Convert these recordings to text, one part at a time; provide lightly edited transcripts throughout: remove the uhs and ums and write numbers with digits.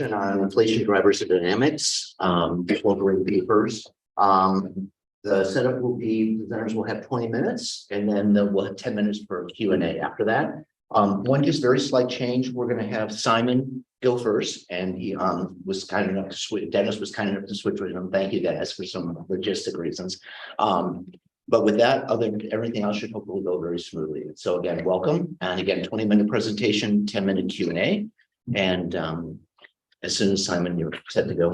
session on inflation drivers and dynamics, delivering papers. The setup will be, presenters will have 20 minutes, and then we'll have 10 minutes for Q&A after that. One just very slight change. We're going to have Simon go first, and he was kind enough to switch. Dennis was kind enough to switch with him. Thank you, Dennis, for some logistic reasons. But with that, everything else should hopefully go very smoothly. So again, welcome, and again, 20-minute presentation, 10-minute Q&A, and as soon as Simon, you're set to go.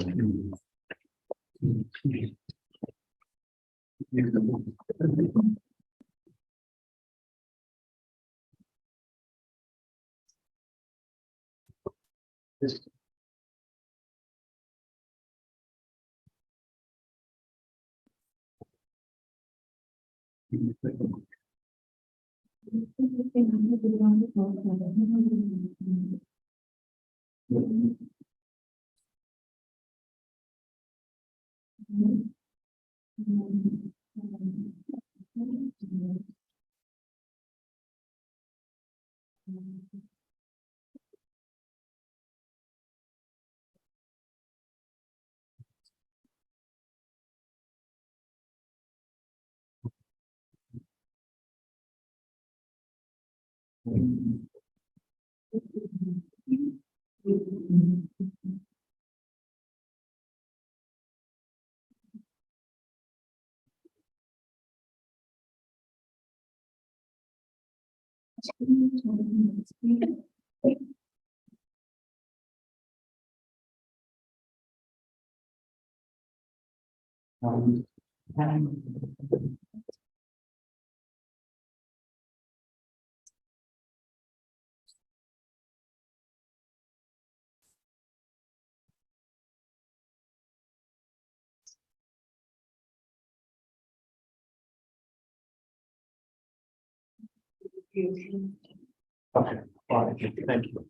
Okay, all right, thank you.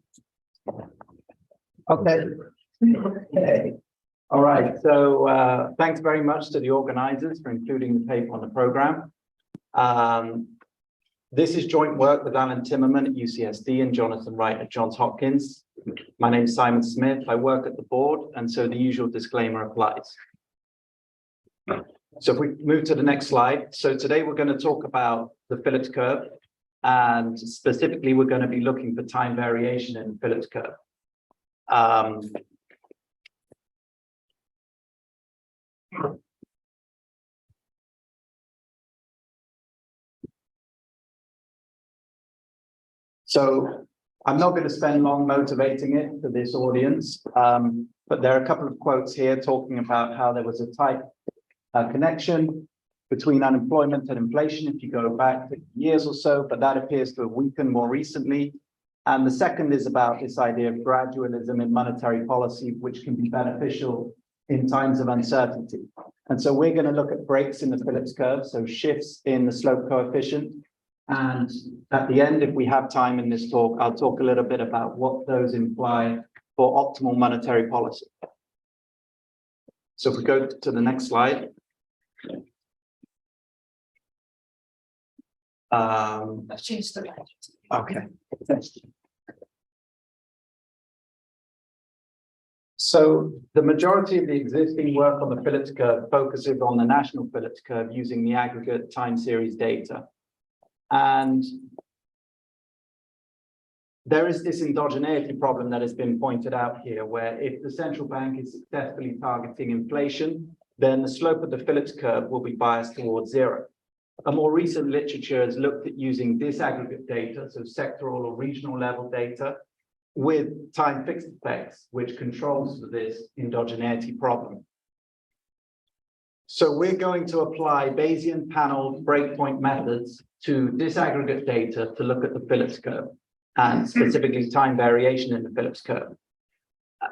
Okay. All right, so thanks very much to the organizers for including the paper on the program. This is joint work with Allan Timmermann at UCSD and Jonathan Wright at Johns Hopkins. My name is Simon Smith. I work at the board, and so the usual disclaimer applies. So if we move to the next slide. So today we're going to talk about the Phillips curve, and specifically we're going to be looking for time variation in the Phillips curve. So I'm not going to spend long motivating it for this audience, but there are a couple of quotes here talking about how there was a tight connection between unemployment and inflation if you go back 50 years or so, but that appears to have weakened more recently. And the second is about this idea of gradualism in monetary policy, which can be beneficial in times of uncertainty. And so we're going to look at breaks in the Phillips curve, so shifts in the slope coefficient. And at the end, if we have time in this talk, I'll talk a little bit about what those imply for optimal monetary policy. So if we go to the next slide. Okay. So the majority of the existing work on the Phillips curve focuses on the national Phillips curve using the aggregate time series data. And there is this endogeneity problem that has been pointed out here, where if the central bank is successfully targeting inflation, then the slope of the Phillips curve will be biased towards zero. A more recent literature has looked at using disaggregate data, so sectoral or regional level data, with time fixed effects, which controls for this endogeneity problem. So we're going to apply Bayesian panel breakpoint methods to disaggregate data to look at the Phillips curve, and specifically time variation in the Phillips curve.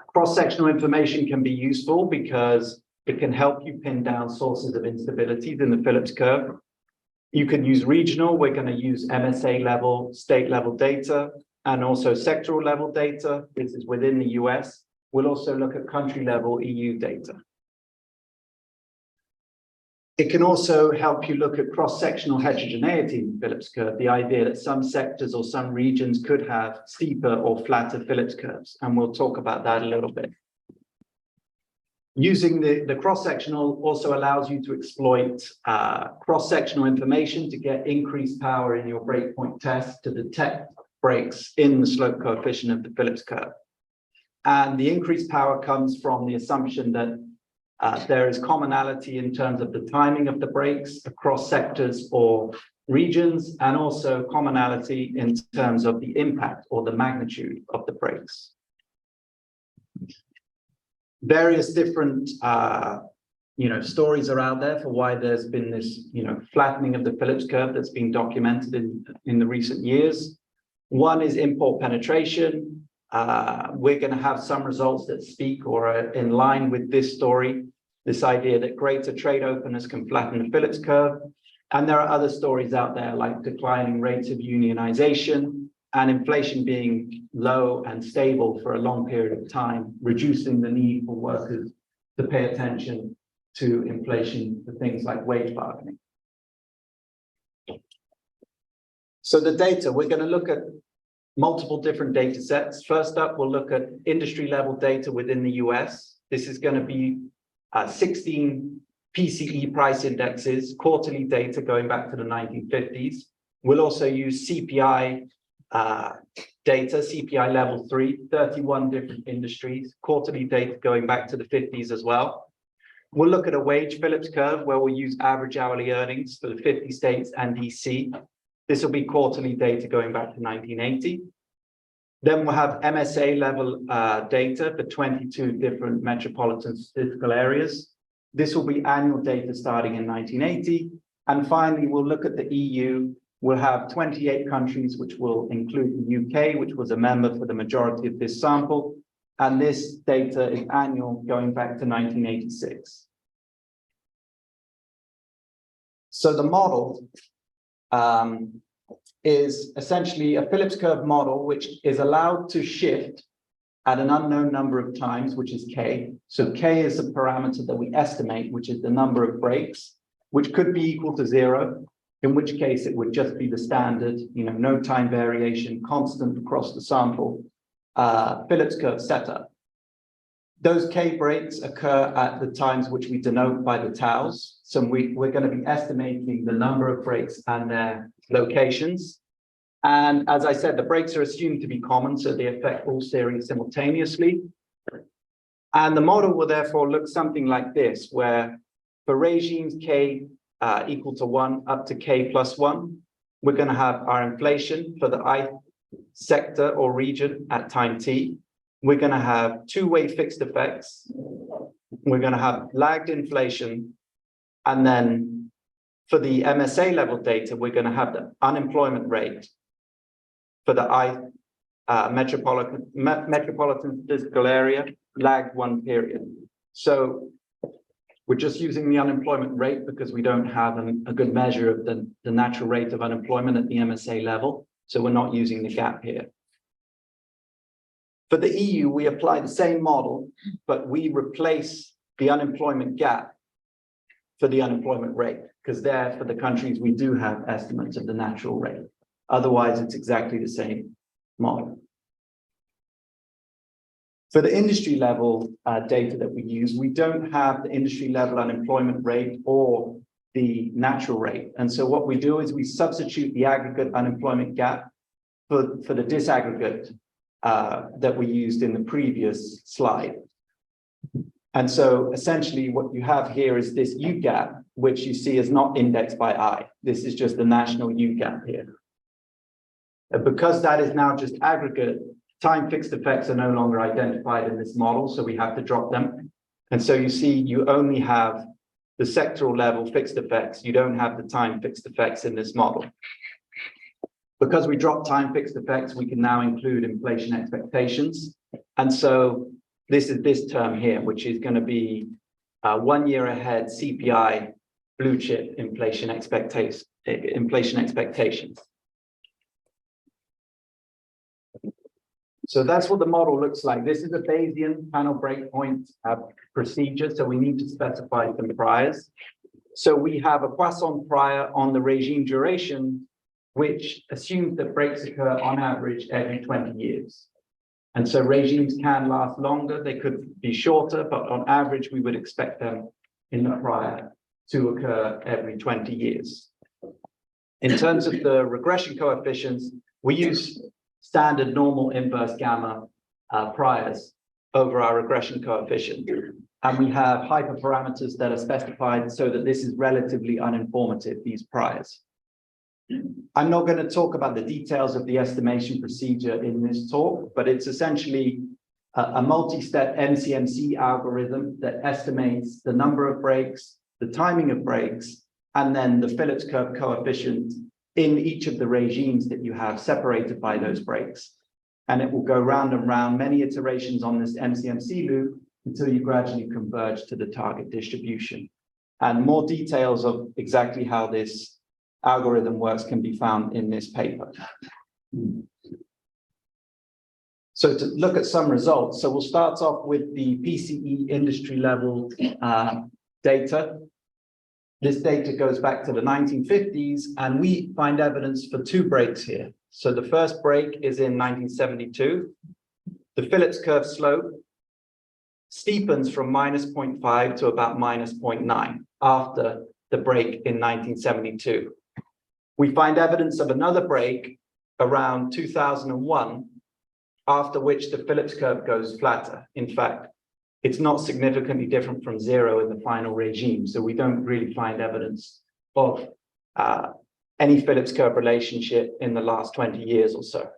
Cross-sectional information can be useful because it can help you pin down sources of instabilities in the Phillips curve. You can use regional. We're going to use MSA level, state level data, and also sectoral level data. This is within the US. We'll also look at country level EU data. It can also help you look at cross-sectional heterogeneity in the Phillips curve, the idea that some sectors or some regions could have steeper or flatter Phillips curves, and we'll talk about that a little bit. Using the cross-sectional also allows you to exploit cross-sectional information to get increased power in your breakpoint test to detect breaks in the slope coefficient of the Phillips curve. And the increased power comes from the assumption that there is commonality in terms of the timing of the breaks across sectors or regions, and also commonality in terms of the impact or the magnitude of the breaks. Various different stories are out there for why there's been this flattening of the Phillips curve that's been documented in the recent years. One is import penetration. We're going to have some results that speak or are in line with this story, this idea that greater trade openness can flatten the Phillips curve. And there are other stories out there like declining rates of unionization and inflation being low and stable for a long period of time, reducing the need for workers to pay attention to inflation for things like wage bargaining. So the data, we're going to look at multiple different data sets. First up, we'll look at industry level data within the US. This is going to be 16 PCE price indexes, quarterly data going back to the 1950s. We'll also use CPI data, CPI level 3, 31 different industries, quarterly data going back to the 50s as well. We'll look at a wage Phillips curve where we'll use average hourly earnings for the 50 states and DC. This will be quarterly data going back to 1980. Then we'll have MSA level data for 22 different metropolitan statistical areas. This will be annual data starting in 1980. And finally, we'll look at the EU. We'll have 28 countries, which will include the UK, which was a member for the majority of this sample. And this data is annual going back to 1986. So the model is essentially a Phillips curve model, which is allowed to shift at an unknown number of times, which is K. So K is the parameter that we estimate, which is the number of breaks, which could be equal to 0, in which case it would just be the standard, no time variation, constant across the sample, Phillips curve setup. Those K breaks occur at the times which we denote by the taus. So we're going to be estimating the number of breaks and their locations. And as I said, the breaks are assumed to be common, so they affect all series simultaneously. And the model will therefore look something like this, where for regimes K equal to 1 up to K plus 1, we're going to have our inflation for the I sector or region at time T. We're going to have two-way fixed effects. We're going to have lagged inflation. And then for the MSA level data, we're going to have the unemployment rate for the metropolitan statistical area, lagged 1 period. So we're just using the unemployment rate because we don't have a good measure of the natural rate of unemployment at the MSA level. So we're not using the gap here. For the EU, we apply the same model, but we replace the unemployment gap for the unemployment rate, because there, for the countries, we do have estimates of the natural rate. Otherwise, it's exactly the same model. For the industry level data that we use, we don't have the industry level unemployment rate or the natural rate. And so what we do is we substitute the aggregate unemployment gap for the disaggregate that we used in the previous slide. And so essentially what you have here is this U gap, which you see is not indexed by I. This is just the national U gap here. And because that is now just aggregate, time fixed effects are no longer identified in this model, so we have to drop them. And so you see you only have the sectoral level fixed effects. You don't have the time fixed effects in this model. Because we drop time fixed effects, we can now include inflation expectations. And so this is this term here, which is going to be 1 year ahead CPI blue chip inflation expectations. So that's what the model looks like. This is a Bayesian panel breakpoint procedure, so we need to specify some priors. So we have a Poisson prior on the regime duration, which assumes that breaks occur on average every 20 years. And so regimes can last longer, they could be shorter, but on average, we would expect them in the prior to occur every 20 years. In terms of the regression coefficients, we use standard normal inverse gamma priors over our regression coefficient. And we have hyperparameters that are specified so that this is relatively uninformative, these priors. I'm not going to talk about the details of the estimation procedure in this talk, but it's essentially a multi-step MCMC algorithm that estimates the number of breaks, the timing of breaks, and then the Phillips curve coefficient in each of the regimes that you have separated by those breaks. And it will go round and round, many iterations on this MCMC loop until you gradually converge to the target distribution. And more details of exactly how this algorithm works can be found in this paper. So to look at some results, so we'll start off with the PCE industry level data. This data goes back to the 1950s, and we find evidence for two breaks here. So the first break is in 1972. The Phillips curve slope steepens from -0.5 to about -0.9 after the break in 1972. We find evidence of another break around 2001, after which the Phillips curve goes flatter. In fact, it's not significantly different from zero in the final regime, so we don't really find evidence of any Phillips curve relationship in the last 20 years or so.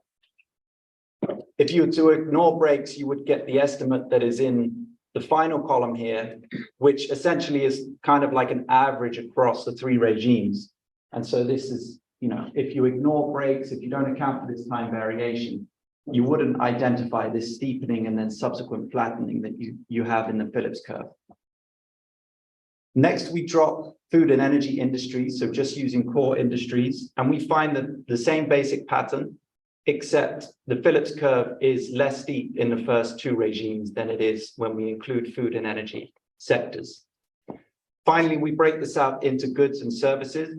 If you were to ignore breaks, you would get the estimate that is in the final column here, which essentially is kind of like an average across the three regimes. And so this is, if you ignore breaks, if you don't account for this time variation, you wouldn't identify this steepening and then subsequent flattening that you have in the Phillips curve. Next, we drop food and energy industries, so just using core industries, and we find that the same basic pattern, except the Phillips curve is less steep in the first two regimes than it is when we include food and energy sectors. Finally, we break this out into goods and services.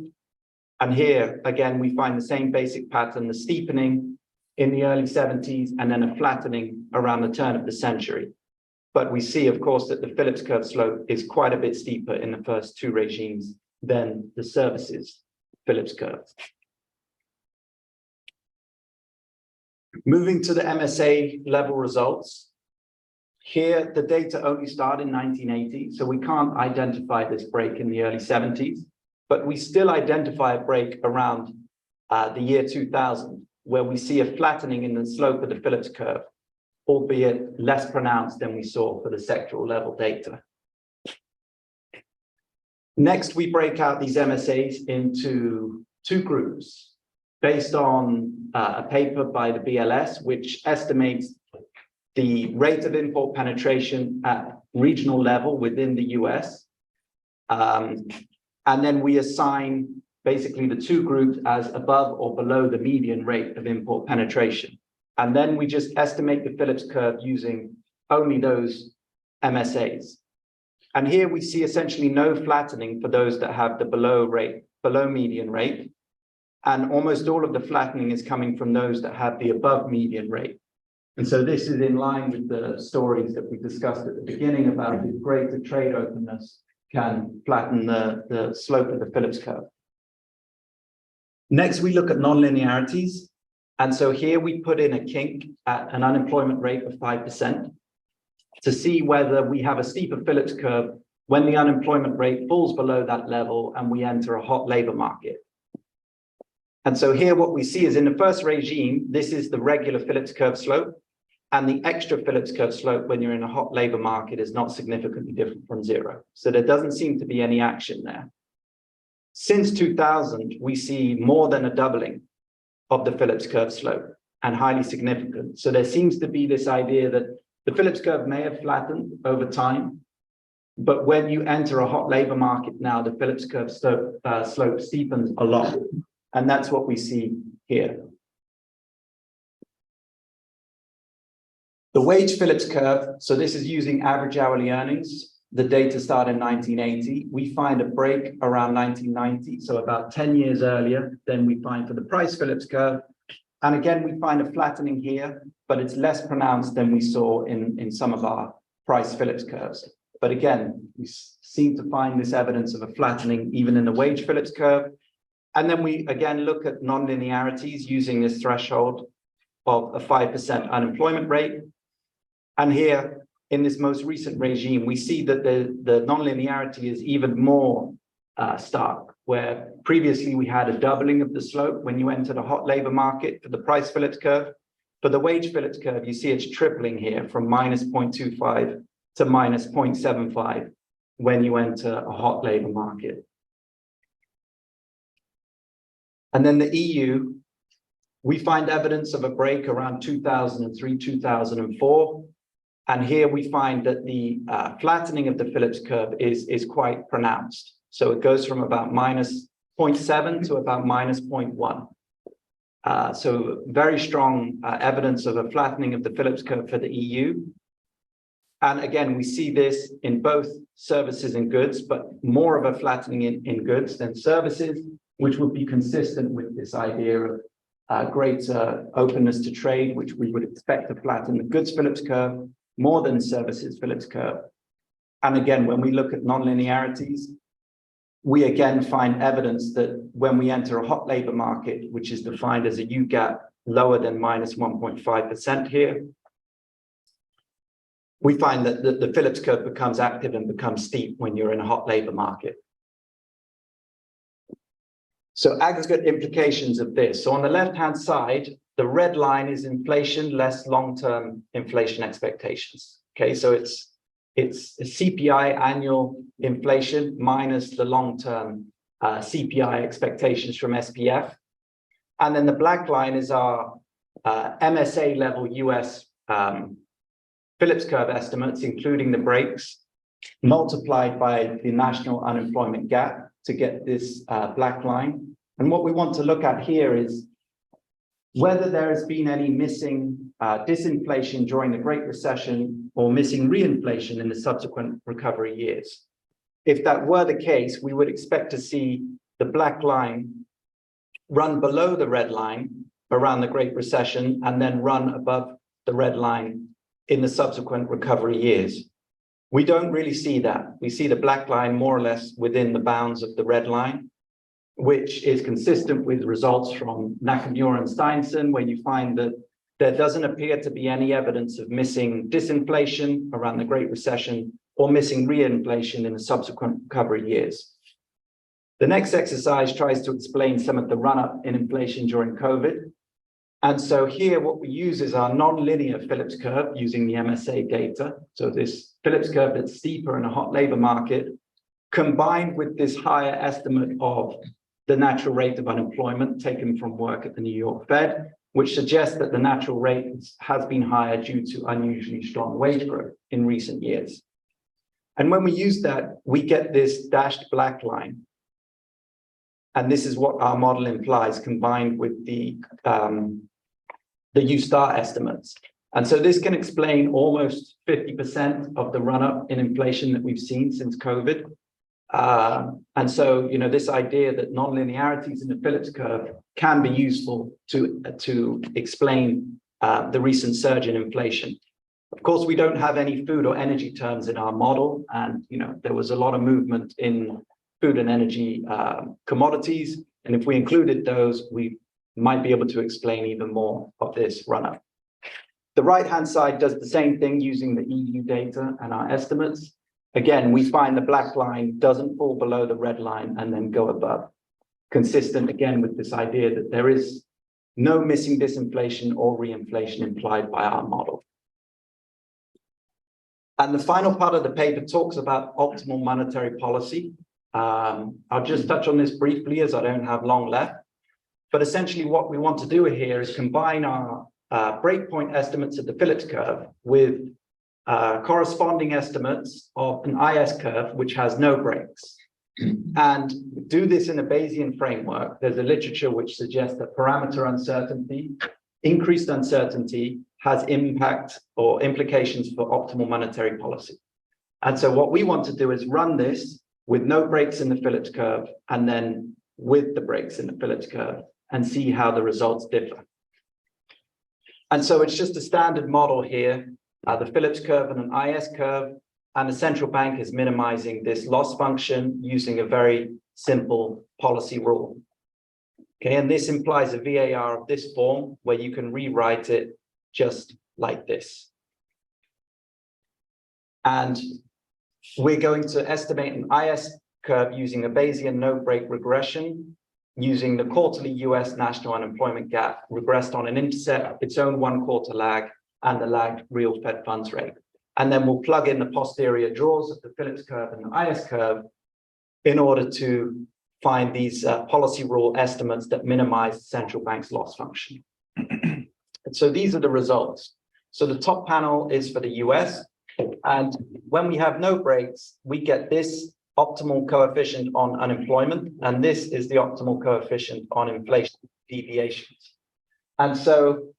And here, again, we find the same basic pattern, the steepening in the early 70s, and then a flattening around the turn of the century. But we see, of course, that the Phillips curve slope is quite a bit steeper in the first two regimes than the services Phillips curve. Moving to the MSA level results. Here, the data only start in 1980, so we can't identify this break in the early 70s, but we still identify a break around the year 2000, where we see a flattening in the slope of the Phillips curve, albeit less pronounced than we saw for the sectoral level data. Next, we break out these MSAs into two groups based on a paper by the BLS, which estimates the rate of import penetration at regional level within the US. And then we assign basically the two groups as above or below the median rate of import penetration. And then we just estimate the Phillips curve using only those MSAs. And here we see essentially no flattening for those that have the below median rate. And almost all of the flattening is coming from those that have the above median rate. And so this is in line with the stories that we discussed at the beginning about the greater trade openness can flatten the slope of the Phillips curve. Next, we look at nonlinearities. And so here we put in a kink at an unemployment rate of 5% to see whether we have a steeper Phillips curve when the unemployment rate falls below that level and we enter a hot labor market. And so here what we see is in the first regime, this is the regular Phillips curve slope, and the extra Phillips curve slope when you're in a hot labor market is not significantly different from zero. So there doesn't seem to be any action there. Since 2000, we see more than a doubling of the Phillips curve slope, and highly significant. So there seems to be this idea that the Phillips curve may have flattened over time, but when you enter a hot labor market now, the Phillips curve slope steepens a lot. And that's what we see here. The wage Phillips curve, so this is using average hourly earnings the data started in 1980. We find a break around 1990, so about 10 years earlier than we find for the price Phillips curve. And again, we find a flattening here, but it's less pronounced than we saw in some of our price Phillips curves. But again, we seem to find this evidence of a flattening even in the wage Phillips curve. And then we again look at nonlinearities using this threshold of a 5% unemployment rate. And here, in this most recent regime, we see that the nonlinearity is even more stark, where previously we had a doubling of the slope when you entered a hot labor market for the price Phillips curve. For the wage Phillips curve, you see it's tripling here from minus 0.25 to minus 0.75 when you enter a hot labor market. And then the EU, we find evidence of a break around 2003, 2004. And here we find that the flattening of the Phillips curve is quite pronounced. So it goes from about minus 0.7 to about minus 0.1. So very strong evidence of a flattening of the Phillips curve for the EU. And again, we see this in both services and goods, but more of a flattening in goods than services, which would be consistent with this idea of greater openness to trade, which we would expect to flatten the goods Phillips curve more than services Phillips curve. And again, when we look at nonlinearities, we again find evidence that when we enter a hot labor market, which is defined as a U gap lower than minus 1.5% here, we find that the Phillips curve becomes active and becomes steep when you're in a hot labor market. So aggregate implications of this. So on the left-hand side, the red line is inflation less long-term inflation expectations. Okay, so it's a CPI annual inflation minus the long-term CPI expectations from SPF. And then the black line is our MSA level US Phillips curve estimates, including the breaks, multiplied by the national unemployment gap to get this black line. And what we want to look at here is whether there has been any missing disinflation during the Great Recession or missing reinflation in the subsequent recovery years. If that were the case, we would expect to see the black line run below the red line around the Great Recession and then run above the red line in the subsequent recovery years. We don't really see that. We see the black line more or less within the bounds of the red line, which is consistent with results from Nakamura and Steinson, where you find that there doesn't appear to be any evidence of missing disinflation around the Great Recession or missing reinflation in the subsequent recovery years. The next exercise tries to explain some of the run-up in inflation during COVID. And so here what we use is our non-linear Phillips curve using the MSA data. So this Phillips curve that's steeper in a hot labor market, combined with this higher estimate of the natural rate of unemployment taken from work at the New York Fed, which suggests that the natural rate has been higher due to unusually strong wage growth in recent years. And when we use that, we get this dashed black line. And this is what our model implies combined with the U-star estimates. And so this can explain almost 50% of the run-up in inflation that we've seen since COVID. And so, you know, this idea that nonlinearities in the Phillips curve can be useful to explain the recent surge in inflation. Of course, we don't have any food or energy terms in our model. And, you know, there was a lot of movement in food and energy commodities. And if we included those, we might be able to explain even more of this run-up. The right-hand side does the same thing using the EU data and our estimates. Again, we find the black line doesn't fall below the red line and then go above. Consistent again with this idea that there is no missing disinflation or reinflation implied by our model. And the final part of the paper talks about optimal monetary policy. I'll just touch on this briefly as I don't have long left. But essentially what we want to do here is combine our breakpoint estimates of the Phillips curve with corresponding estimates of an IS curve, which has no breaks. And do this in a Bayesian framework. There's a literature which suggests that parameter uncertainty, increased uncertainty, has impact or implications for optimal monetary policy. And so what we want to do is run this with no breaks in the Phillips curve and then with the breaks in the Phillips curve and see how the results differ. And so it's just a standard model here, the Phillips curve and an IS curve, and the central bank is minimizing this loss function using a very simple policy rule. Okay, and this implies a VAR of this form where you can rewrite it just like this. And we're going to estimate an IS curve using a Bayesian no-break regression, using the quarterly US national unemployment gap regressed on an intercept, its own 1 quarter lag, and the lagged real Fed funds rate. And then we'll plug in the posterior draws of the Phillips curve and the IS curve in order to find these policy rule estimates that minimize the central bank's loss function. And so these are the results. So the top panel is for the US. And when we have no breaks, we get this optimal coefficient on unemployment, and this is the optimal coefficient on inflation deviations. And so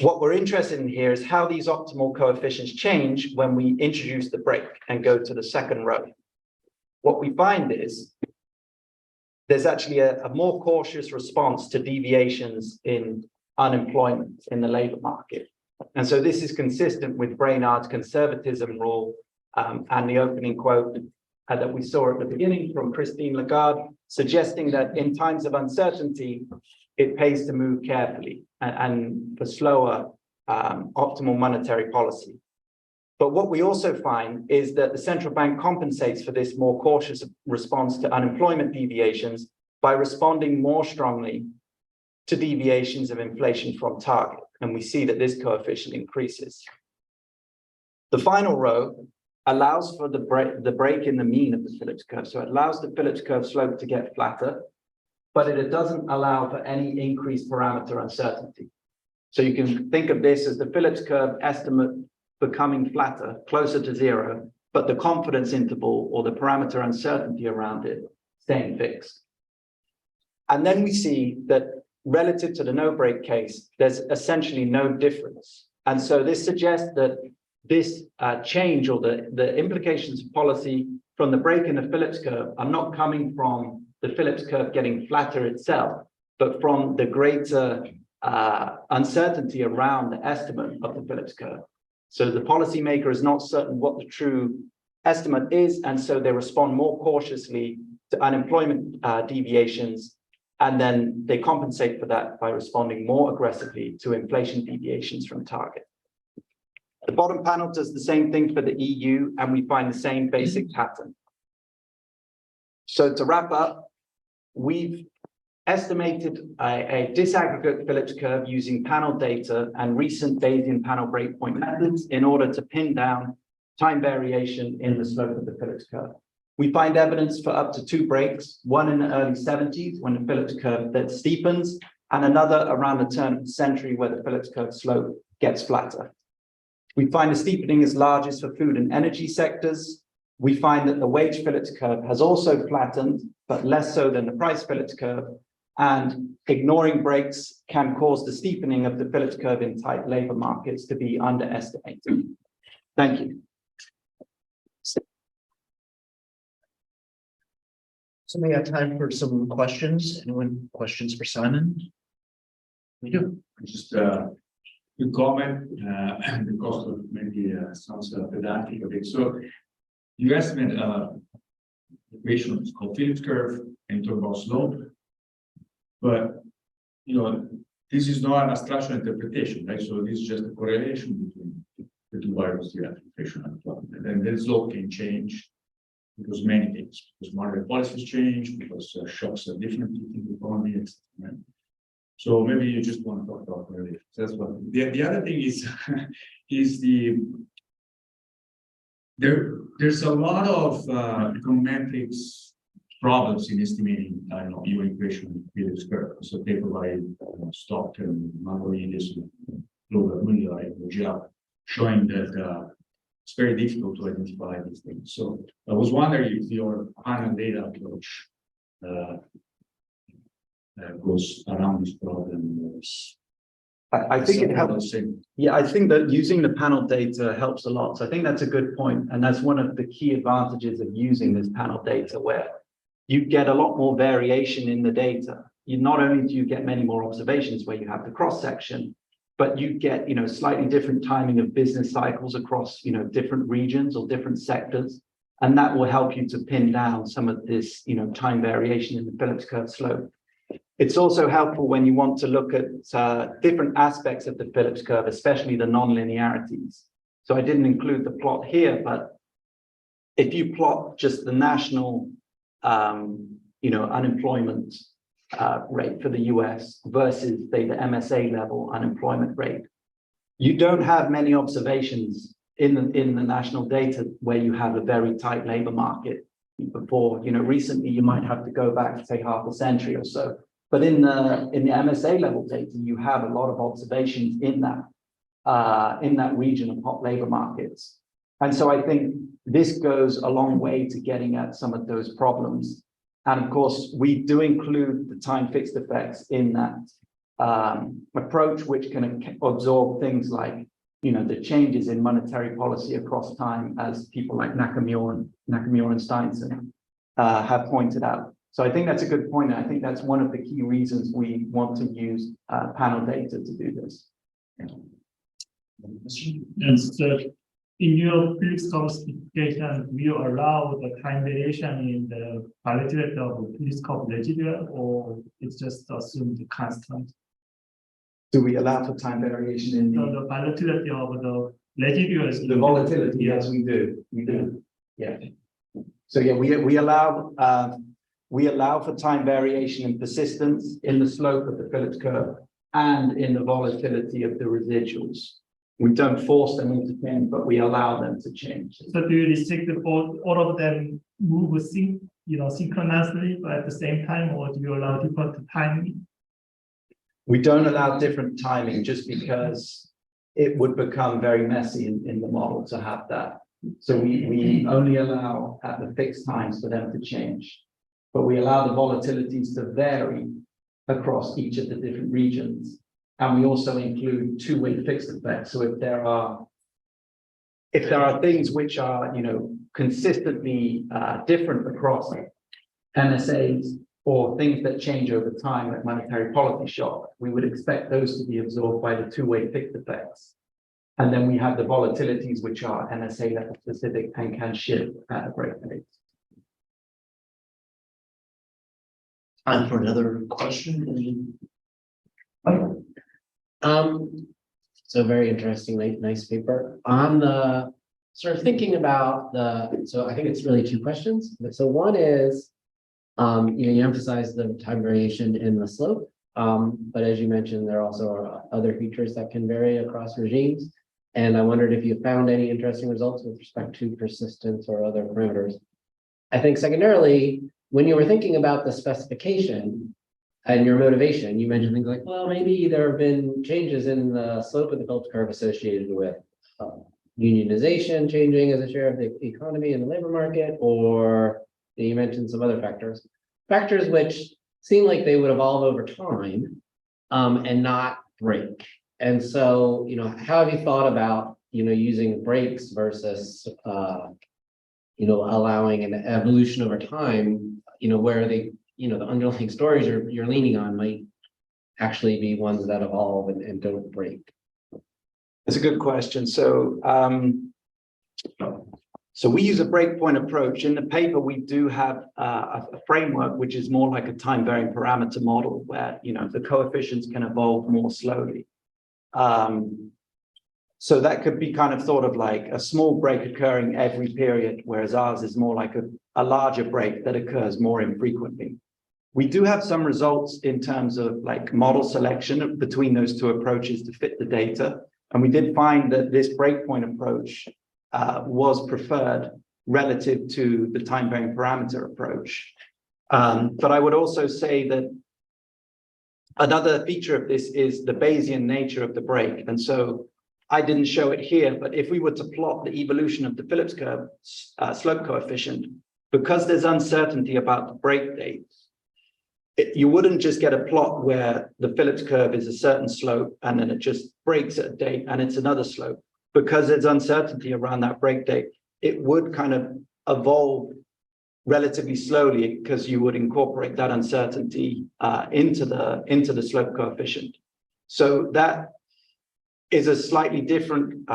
what we're interested in here is how these optimal coefficients change when we introduce the break and go to the second row. What we find is there's actually a more cautious response to deviations in unemployment in the labor market. And so this is consistent with Brainard's conservatism rule and the opening quote that we saw at the beginning from Christine Lagarde, suggesting that in times of uncertainty, it pays to move carefully and for slower optimal monetary policy. But what we also find is that the central bank compensates for this more cautious response to unemployment deviations by responding more strongly to deviations of inflation from target. And we see that this coefficient increases. The final row allows for the break in the mean of the Phillips curve. So it allows the Phillips curve slope to get flatter, but it doesn't allow for any increased parameter uncertainty. So you can think of this as the Phillips curve estimate becoming flatter, closer to 0, but the confidence interval or the parameter uncertainty around it staying fixed. And then we see that relative to the no break case, there's essentially no difference. And so this suggests that this change or the implications of policy from the break in the Phillips curve are not coming from the Phillips curve getting flatter itself, but from the greater uncertainty around the estimate of the Phillips curve. So the policymaker is not certain what the true estimate is, and so they respond more cautiously to unemployment deviations, and then they compensate for that by responding more aggressively to inflation deviations from target. The bottom panel does the same thing for the EU, and we find the same basic pattern. So to wrap up, we've estimated a disaggregate Phillips curve using panel data and recent Bayesian panel breakpoint methods in order to pin down time variation in the slope of the Phillips curve. We find evidence for up to 2 breaks, one in the early 70s when the Phillips curve that steepens, and another around the turn of the century where the Phillips curve slope gets flatter. We find the steepening is largest for food and energy sectors. We find that the wage Phillips curve has also flattened, but less so than the price Phillips curve. And ignoring breaks can cause the steepening of the Phillips curve in tight labor markets to be underestimated. Thank you. So we have time for some questions. Anyone questions for Simon? We do. Just a quick comment, because of maybe sounds pedantic a bit. So you estimate equation is called Phillips curve and talk about slope, but this is not a structural interpretation, right? So this is just a correlation between the two variables here, inflation and employment, and then slope can change because many things, because monetary policies change, because shocks are different in the economy, right? So maybe you just want to talk about correlation. That's one. The other thing is there's a lot of econometrics problems in estimating, I don't know, even equation Phillips curve. So they provide stock and monetary index, global money, showing that it's very difficult to identify these things. So I was wondering if your panel data approach goes around this problem I think it helps. Yeah, I think that using the panel data helps a lot. So I think that's a good point, and that's one of the key advantages of using this panel data, where you get a lot more variation in the data. You not only do you get many more observations where you have the cross section, but you get slightly different timing of business cycles across different regions or different sectors, and that will help you to pin down some of this time variation in the Phillips curve slope. It's also helpful when you want to look at different aspects of the Phillips curve, especially the non-linearities. So I didn't include the plot here, but if you plot just the national, unemployment rate for the US versus, say, the MSA level unemployment rate, you don't have many observations in the national data where you have a very tight labor market before. Recently you might have to go back, say, half a century or so. But in the MSA level data, you have a lot of observations in that region of hot labor markets. And so I think this goes a long way to getting at some of those problems. And of course, we do include the time fixed effects in that approach, which can absorb things like the changes in monetary policy across time, as people like Nakamura and Steinson have pointed out. So I think that's a good point. And I think that's one of the key reasons we want to use panel data to do this. And so in your Phillips curve specification, do you allow the time variation in the volatility of Phillips curve residual, or it's just assumed constant? Do we allow for time variation in the volatility of the residuals? The volatility, yes, we do. We do. Yeah. So yeah, we allow for time variation and persistence in the slope of the Phillips curve and in the volatility of the residuals. We don't force them into change, but we allow them to change. So do you restrict all of them move synchronously, but at the same time, or do you allow different timing? We don't allow different timing just because it would become very messy in the model to have that. So we only allow at the fixed times for them to change, but we allow the volatilities to vary across each of the different regions. And we also include two-way fixed effects. So if there are things which are consistently different across MSAs, or things that change over time, like monetary policy shock, we would expect those to be absorbed by the two-way fixed effects. And then we have the volatilities which are MSA level specific and can shift at a break rate. Time for another question. So very interesting, nice paper. On the sort of thinking about so I think it's really two questions. So one is, you emphasize the time variation in the slope, but as you mentioned, there also are other features that can vary across regimes. And I wondered if you found any interesting results with respect to persistence or other parameters. I think secondarily, when you were thinking about the specification and your motivation, you mentioned things like, well, maybe there have been changes in the slope of the Phillips curve associated with unionization changing as a share of the economy and the labor market, or you mentioned some other factors which seem like they would evolve over time and not break. And so, how have you thought about, using breaks versus, allowing an evolution over time, where the underlying stories you're leaning on might actually be ones that evolve and don't break? That's a good question. So we use a breakpoint approach. In the paper, we do have a framework which is more like a time-varying parameter model, where the coefficients can evolve more slowly. So that could be kind of thought of like a small break occurring every period, whereas ours is more like a larger break that occurs more infrequently. We do have some results in terms of like model selection between those two approaches to fit the data. And we did find that this breakpoint approach was preferred relative to the time-varying parameter approach. But I would also say that another feature of this is the Bayesian nature of the break. And so I didn't show it here, but if we were to plot the evolution of the Phillips curve slope coefficient, because there's uncertainty about the break dates, you wouldn't just get a plot where the Phillips curve is a certain slope and then it just breaks at a date and it's another slope. Because there's uncertainty around that break date, it would kind of evolve relatively slowly because you would incorporate that uncertainty into the slope coefficient. So that is a slightly different,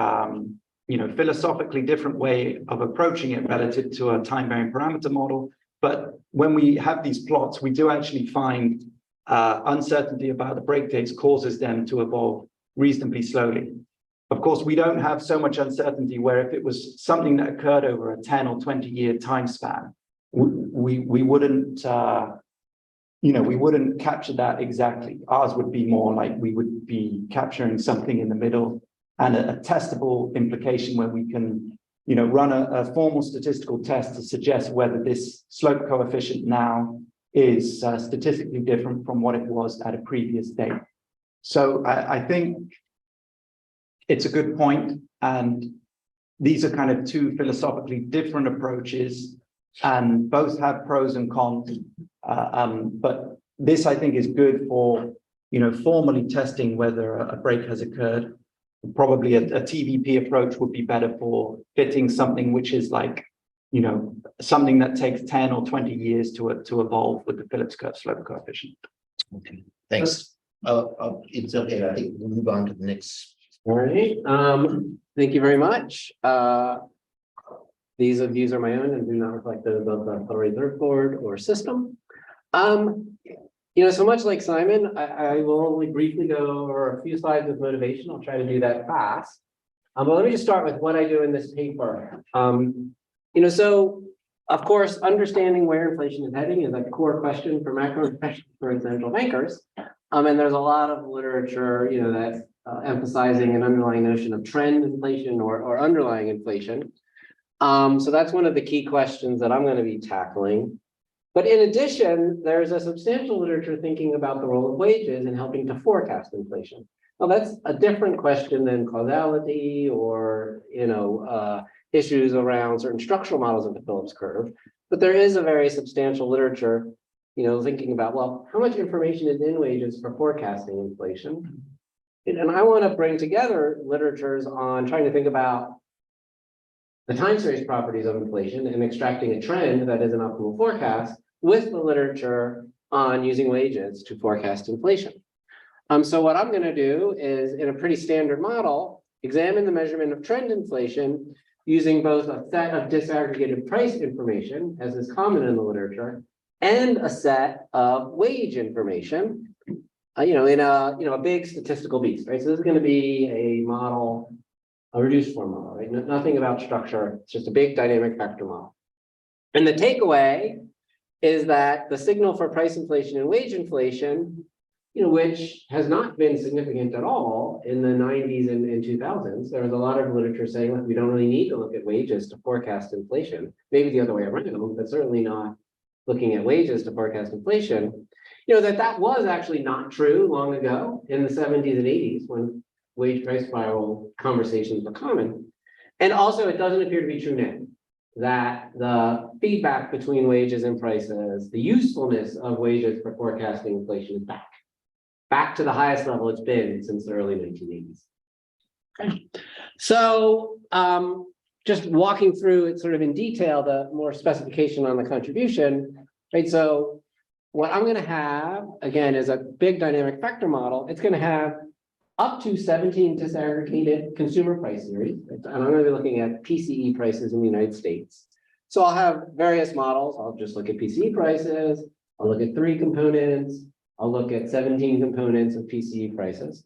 philosophically different way of approaching it relative to a time-varying parameter model. But when we have these plots, we do actually find uncertainty about the break dates causes them to evolve reasonably slowly. Of course, we don't have so much uncertainty where if it was something that occurred over a 10 or 20 year time span, we wouldn't, we wouldn't capture that exactly. Ours would be more like we would be capturing something in the middle and a testable implication where we can, run a formal statistical test to suggest whether this slope coefficient now is statistically different from what it was at a previous date. So I think it's a good point, and these are kind of two philosophically different approaches, and both have pros and cons. But this, I think, is good for formally testing whether a break has occurred. Probably a TVP approach would be better for fitting something which is like something that takes 10 or 20 years to evolve with the Phillips curve slope coefficient. Okay, thanks. It's okay. I think we'll move on to the next. All right. Thank you very much. These views are my own and do not reflect those of the Federal Reserve Board or system. So much like Simon, I will only briefly go over a few slides of motivation. I'll try to do that fast. But let me just start with what I do in this paper. So of course, understanding where inflation is heading is a core question for macro for central bankers. And there's a lot of literature, that's emphasizing an underlying notion of trend inflation or underlying inflation. So that's one of the key questions that I'm going to be tackling. But in addition, there's a substantial literature thinking about the role of wages in helping to forecast inflation. Well, that's a different question than causality or, issues around certain structural models of the Phillips curve. But there is a very substantial literature, thinking about, well, how much information is in wages for forecasting inflation? And I want to bring together literatures on trying to think about the time series properties of inflation and extracting a trend that is an optimal forecast with the literature on using wages to forecast inflation. So what I'm going to do is, in a pretty standard model, examine the measurement of trend inflation using both a set of disaggregated price information, as is common in the literature, and a set of wage information, in a big statistical beast, right? So this is going to be a model, a reduced form model, right? Nothing about structure. It's just a big dynamic factor model. And the takeaway is that the signal for price inflation and wage inflation, which has not been significant at all in the 90s and 2000s. There was a lot of literature saying, look, we don't really need to look at wages to forecast inflation. Maybe the other way around, but certainly not looking at wages to forecast inflation. That was actually not true long ago in the 70s and 80s when wage price spiral conversations were common. And also, it doesn't appear to be true now that the feedback between wages and prices, the usefulness of wages for forecasting inflation is back to the highest level it's been since the early 1980s. Okay. So just walking through it sort of in detail, the more specification on the contribution, right? So what I'm going to have, again, is a big dynamic factor model. It's going to have up to 17 disaggregated consumer price series. And I'm going to be looking at PCE prices in the United States. So I'll have various models. I'll just look at PCE prices. I'll look at 3 components. I'll look at 17 components of PCE prices.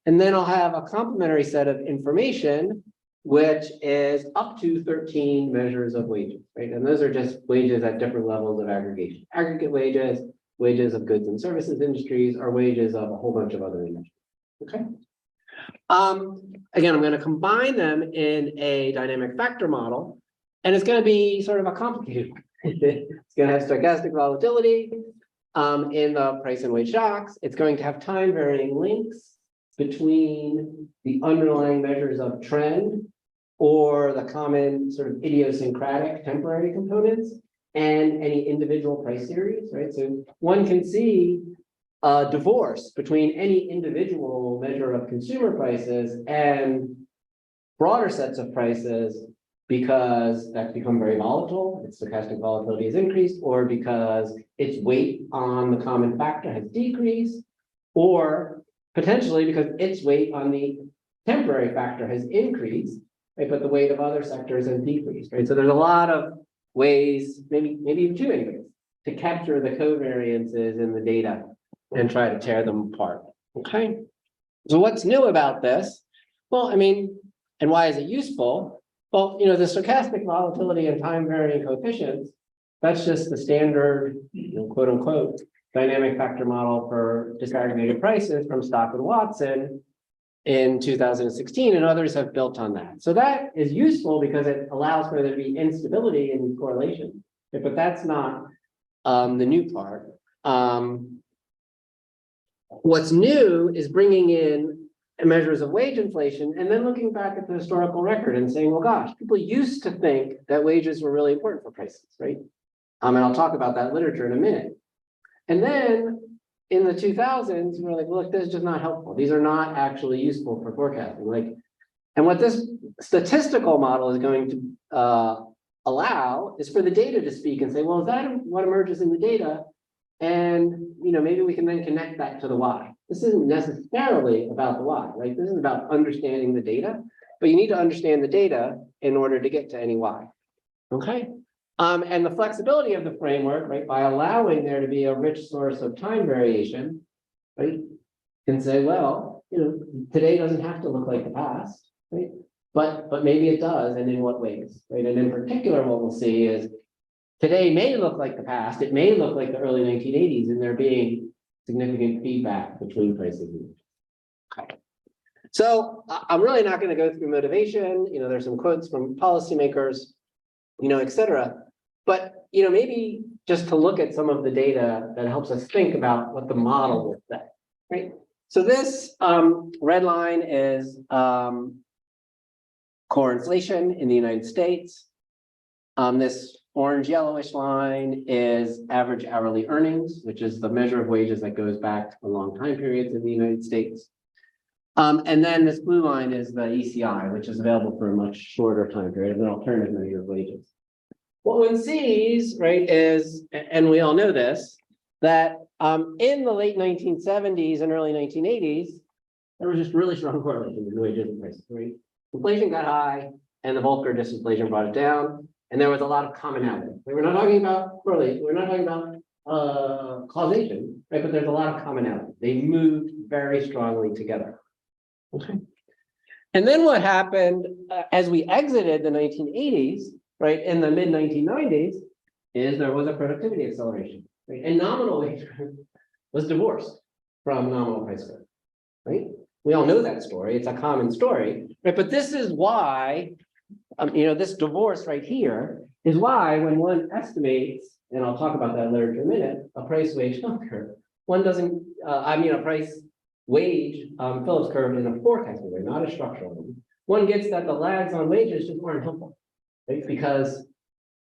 And then I'll have a complementary set of information, which is up to 13 measures of wages, right? And those are just wages at different levels of aggregation. Aggregate wages, wages of goods and services industries, or wages of a whole bunch of other industries. Okay. Again, I'm going to combine them in a dynamic factor model, and it's going to be sort of a complicated one. It's going to have stochastic volatility in the price and wage shocks. It's going to have time varying links between the underlying measures of trend or the common sort of idiosyncratic temporary components and any individual price series, right? So one can see a divorce between any individual measure of consumer prices and broader sets of prices because that's become very volatile, its stochastic volatility has increased, or because its weight on the common factor has decreased, or potentially because its weight on the temporary factor has increased, right? But the weight of other sectors has decreased, right? So there's a lot of ways, maybe even too many ways, to capture the covariances in the data and try to tear them apart. Okay. So what's new about this? Well, I mean, and why is it useful? Well, you know, the stochastic volatility and time varying coefficients, that's just the standard, you know, quote unquote, dynamic factor model for disaggregated prices from Stock and Watson in 2016, and others have built on that. So that is useful because it allows for there to be instability in correlation, but that's not the new part. What's new is bringing in measures of wage inflation and then looking back at the historical record and saying, well, gosh, people used to think that wages were really important for prices, right? And I'll talk about that literature in a minute. And then in the 2000s, we're like, look, this is just not helpful. These are not actually useful for forecasting. Like, and what this statistical model is going to allow is for the data to speak and say, well, is that what emerges in the data? And, you know, maybe we can then connect that to the why. This isn't necessarily about the why, right? This is about understanding the data, but you need to understand the data in order to get to any why. Okay. And the flexibility of the framework, right, by allowing there to be a rich source of time variation, right, can say, well, you know, today doesn't have to look like the past, right? But maybe it does, and in what ways, right? And in particular, what we'll see is today may look like the past, it may look like the early 1980s, and there being significant feedback between prices. Okay. So I'm really not going to go through motivation. You know, there's some quotes from policymakers, you know, et cetera. But, you know, maybe just to look at some of the data that helps us think about what the model will say, right? So this red line is core inflation in the United States. This orange yellowish line is average hourly earnings, which is the measure of wages that goes back a long time periods in the United States. And then this blue line is the ECI, which is available for a much shorter time period, an alternative measure of wages. What one sees, right, is, and we all know this, that in the late 1970s and early 1980s, there was just really strong correlation between wages and prices, right? Inflation got high, and the Volcker disinflation brought it down, and there was a lot of commonality. We're not talking about correlation, we're not talking about causation, right? But there's a lot of commonality. They moved very strongly together. Okay. And then what happened as we exited the 1980s, right, in the mid 1990s, is there was a productivity acceleration, right? And nominal wage growth was divorced from nominal price growth, right? We all know that story. It's a common story, right? But this is why, you know, this divorce right here is why when one estimates, and I'll talk about that later in a minute, a price wage curve, one doesn't, a price wage Phillips curve in a forecasting way, not a structural one. One gets that the lags on wages just aren't helpful, right? Because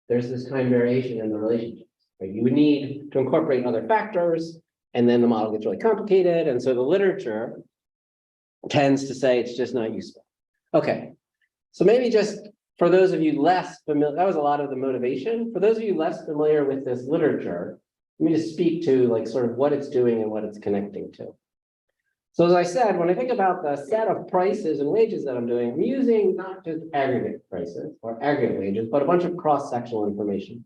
there's this time variation in the relationships, right? You would need to incorporate other factors, and then the model gets really complicated. And so the literature tends to say it's just not useful. Okay, so maybe just for those of you less familiar, that was a lot of the motivation. For those of you less familiar with this literature, let me just speak to like sort of what it's doing and what it's connecting to. So as I said, when I think about the set of prices and wages that I'm doing, I'm using not just aggregate prices or aggregate wages, but a bunch of cross-sectional information,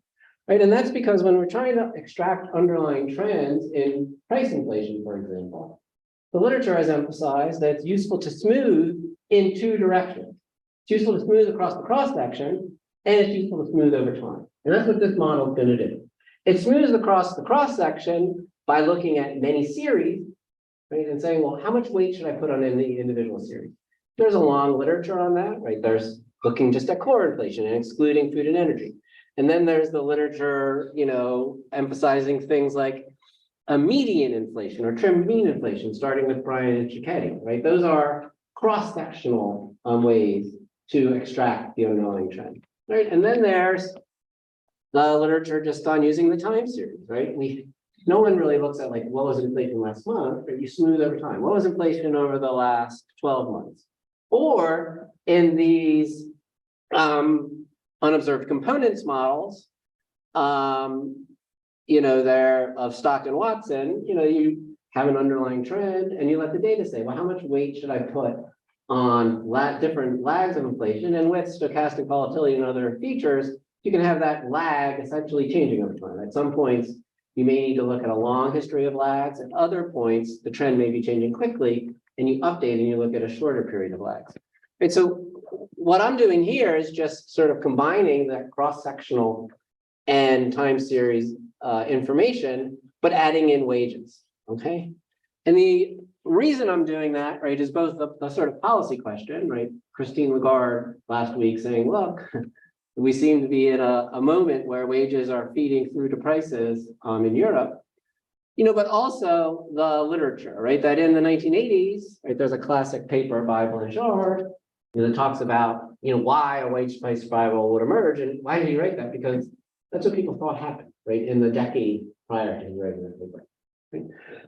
right? And that's because when we're trying to extract underlying trends in price inflation, for example, the literature has emphasized that it's useful to smooth in two directions. It's useful to smooth across the cross-section, and it's useful to smooth over time. And that's what this model is going to do. It smooths across the cross-section by looking at many series, right, and saying, well, how much weight should I put on the individual series? There's a long literature on that, right? There's looking just at core inflation and excluding food and energy. And then there's the literature, you know, emphasizing things like a median inflation or trim mean inflation, starting with Bryan and Cicchetti, right? Those are cross-sectional ways to extract the underlying trend, right? And then there's the literature just on using the time series, right? No one really looks at like, what was inflation last month, but you smooth over time. What was inflation over the last 12 months? Or in these unobserved components models, they're of Stock and Watson, you have an underlying trend and you let the data say, well, how much weight should I put on different lags of inflation? And with stochastic volatility and other features, you can have that lag essentially changing over time. At some points, you may need to look at a long history of lags. At other points, the trend may be changing quickly and you update and you look at a shorter period of lags. And so what I'm doing here is just sort of combining that cross-sectional and time series information, but adding in wages, okay? And the reason I'm doing that, right, is both the sort of policy question, right? Christine Lagarde last week saying, look, we seem to be in a moment where wages are feeding through to prices in Europe, but also the literature, right? That in the 1980s, right, there's a classic paper by Blanchard that talks about, why a wage price spiral would emerge. And why did he write that? Because that's what people thought happened, right? In the decade prior to his writing that paper. Right?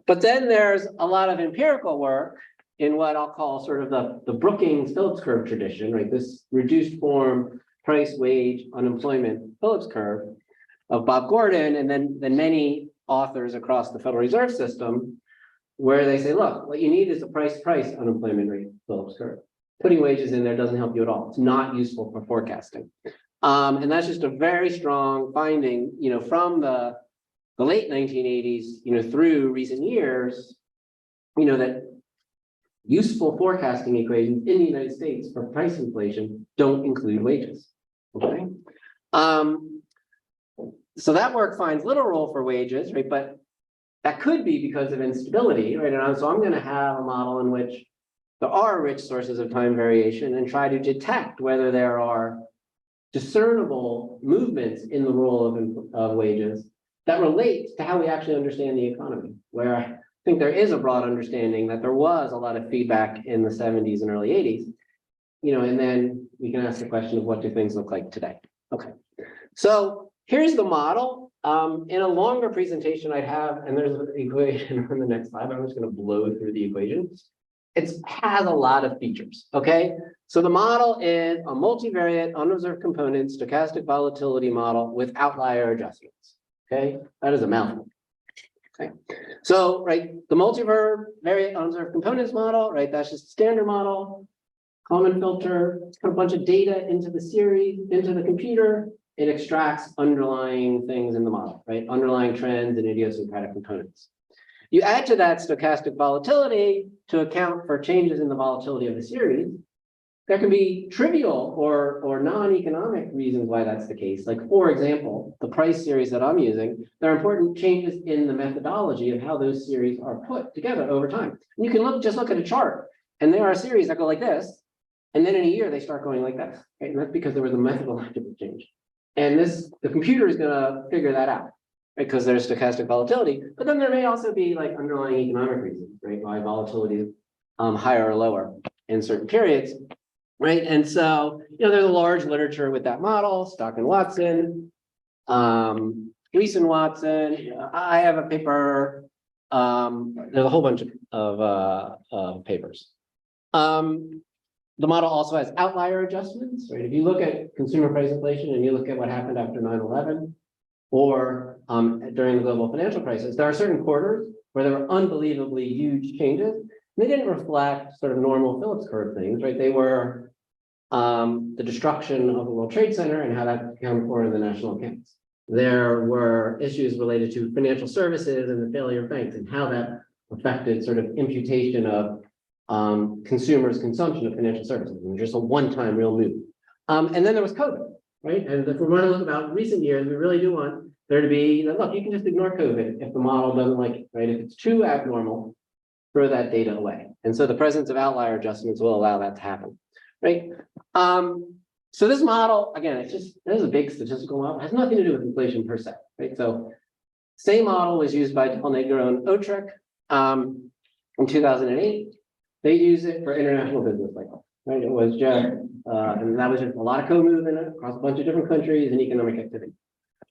But then there's a lot of empirical work in what I'll call sort of the Brookings Phillips curve tradition, right? This reduced form price, wage, unemployment Phillips curve of Bob Gordon, and then many authors across the Federal Reserve System, where they say, look, what you need is a price unemployment rate Phillips curve. Putting wages in there doesn't help you at all. It's not useful for forecasting. And that's just a very strong finding, from the late 1980s, through recent years, that useful forecasting equations in the United States for price inflation don't include wages, okay? So that work finds little role for wages, right? But that could be because of instability, right? And so I'm gonna have a model in which there are rich sources of time variation and try to detect whether there are discernible movements in the role of wages that relate to how we actually understand the economy, where I think there is a broad understanding that there was a lot of feedback in the 70s and early 80s, and then we can ask the question of what do things look like today? Okay, so here's the model. In a longer presentation I'd have, and there's an equation on the next slide, I'm just going to blow through the equation. It has a lot of features, okay? So the model is a multivariate, unobserved component, stochastic volatility model with outlier adjustments, okay? That is a mouthful, okay? So, right, the multivariate, unobserved components model, right, that's just a standard model, common filter, put a bunch of data into the series, into the computer, it extracts underlying things in the model, right? Underlying trends and idiosyncratic components. You add to that stochastic volatility to account for changes in the volatility of the series. There can be trivial or non-economic reasons why that's the case. Like, for example, the price series that I'm using, there are important changes in the methodology of how those series are put together over time. And you can just look at a chart, and there are series that go like this, and then in a year they start going like this. Right? And that's because there was a methodological change. And the computer is going to figure that out, right? Because there's stochastic volatility, but then there may also be like underlying economic reasons, right? Why volatility is higher or lower in certain periods, right? And so, there's a large literature with that model, Stock and Watson, Gleason Watson. I have a paper. There's a whole bunch of papers. The model also has outlier adjustments, right? If you look at consumer price inflation and you look at what happened after 9/11 or during the global financial crisis, there are certain quarters where there were unbelievably huge changes. They didn't reflect sort of normal Phillips curve things, right? They were the destruction of the World Trade Center and how that accounted for in the national accounts. There were issues related to financial services and the failure of banks and how that affected sort of imputation of consumers' consumption of financial services, and just a one-time real move. And then there was COVID, right? And if we're going to look about recent years, we really do want there to be, look, you can just ignore COVID if the model doesn't like it, right? If it's too abnormal, throw that data away. And so the presence of outlier adjustments will allow that to happen, right? So this model, again, there's a big statistical model. It has nothing to do with inflation per se, right? So same model was used by Del Negro and Otrek in 2008. They use it for international business cycle, right? It was just, and that was just a lot of co-movement across a bunch of different countries and economic activity.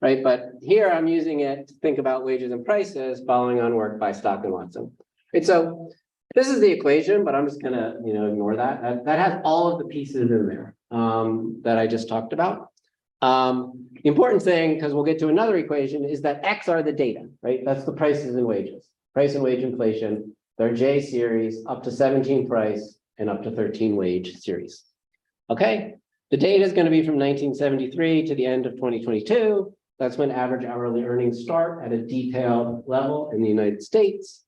right? But here I'm using it to think about wages and prices following on work by Stock and Watson. And so this is the equation, but I'm just gonna, ignore that. That has all of the pieces in there that I just talked about. The important thing, because we'll get to another equation, is that X are the data, right? That's the prices and wages, price and wage inflation. They're J series up to 17 price and up to 13 wage series. Okay, the data is going to be from 1973 to the end of 2022. That's when average hourly earnings start at a detailed level in the United States.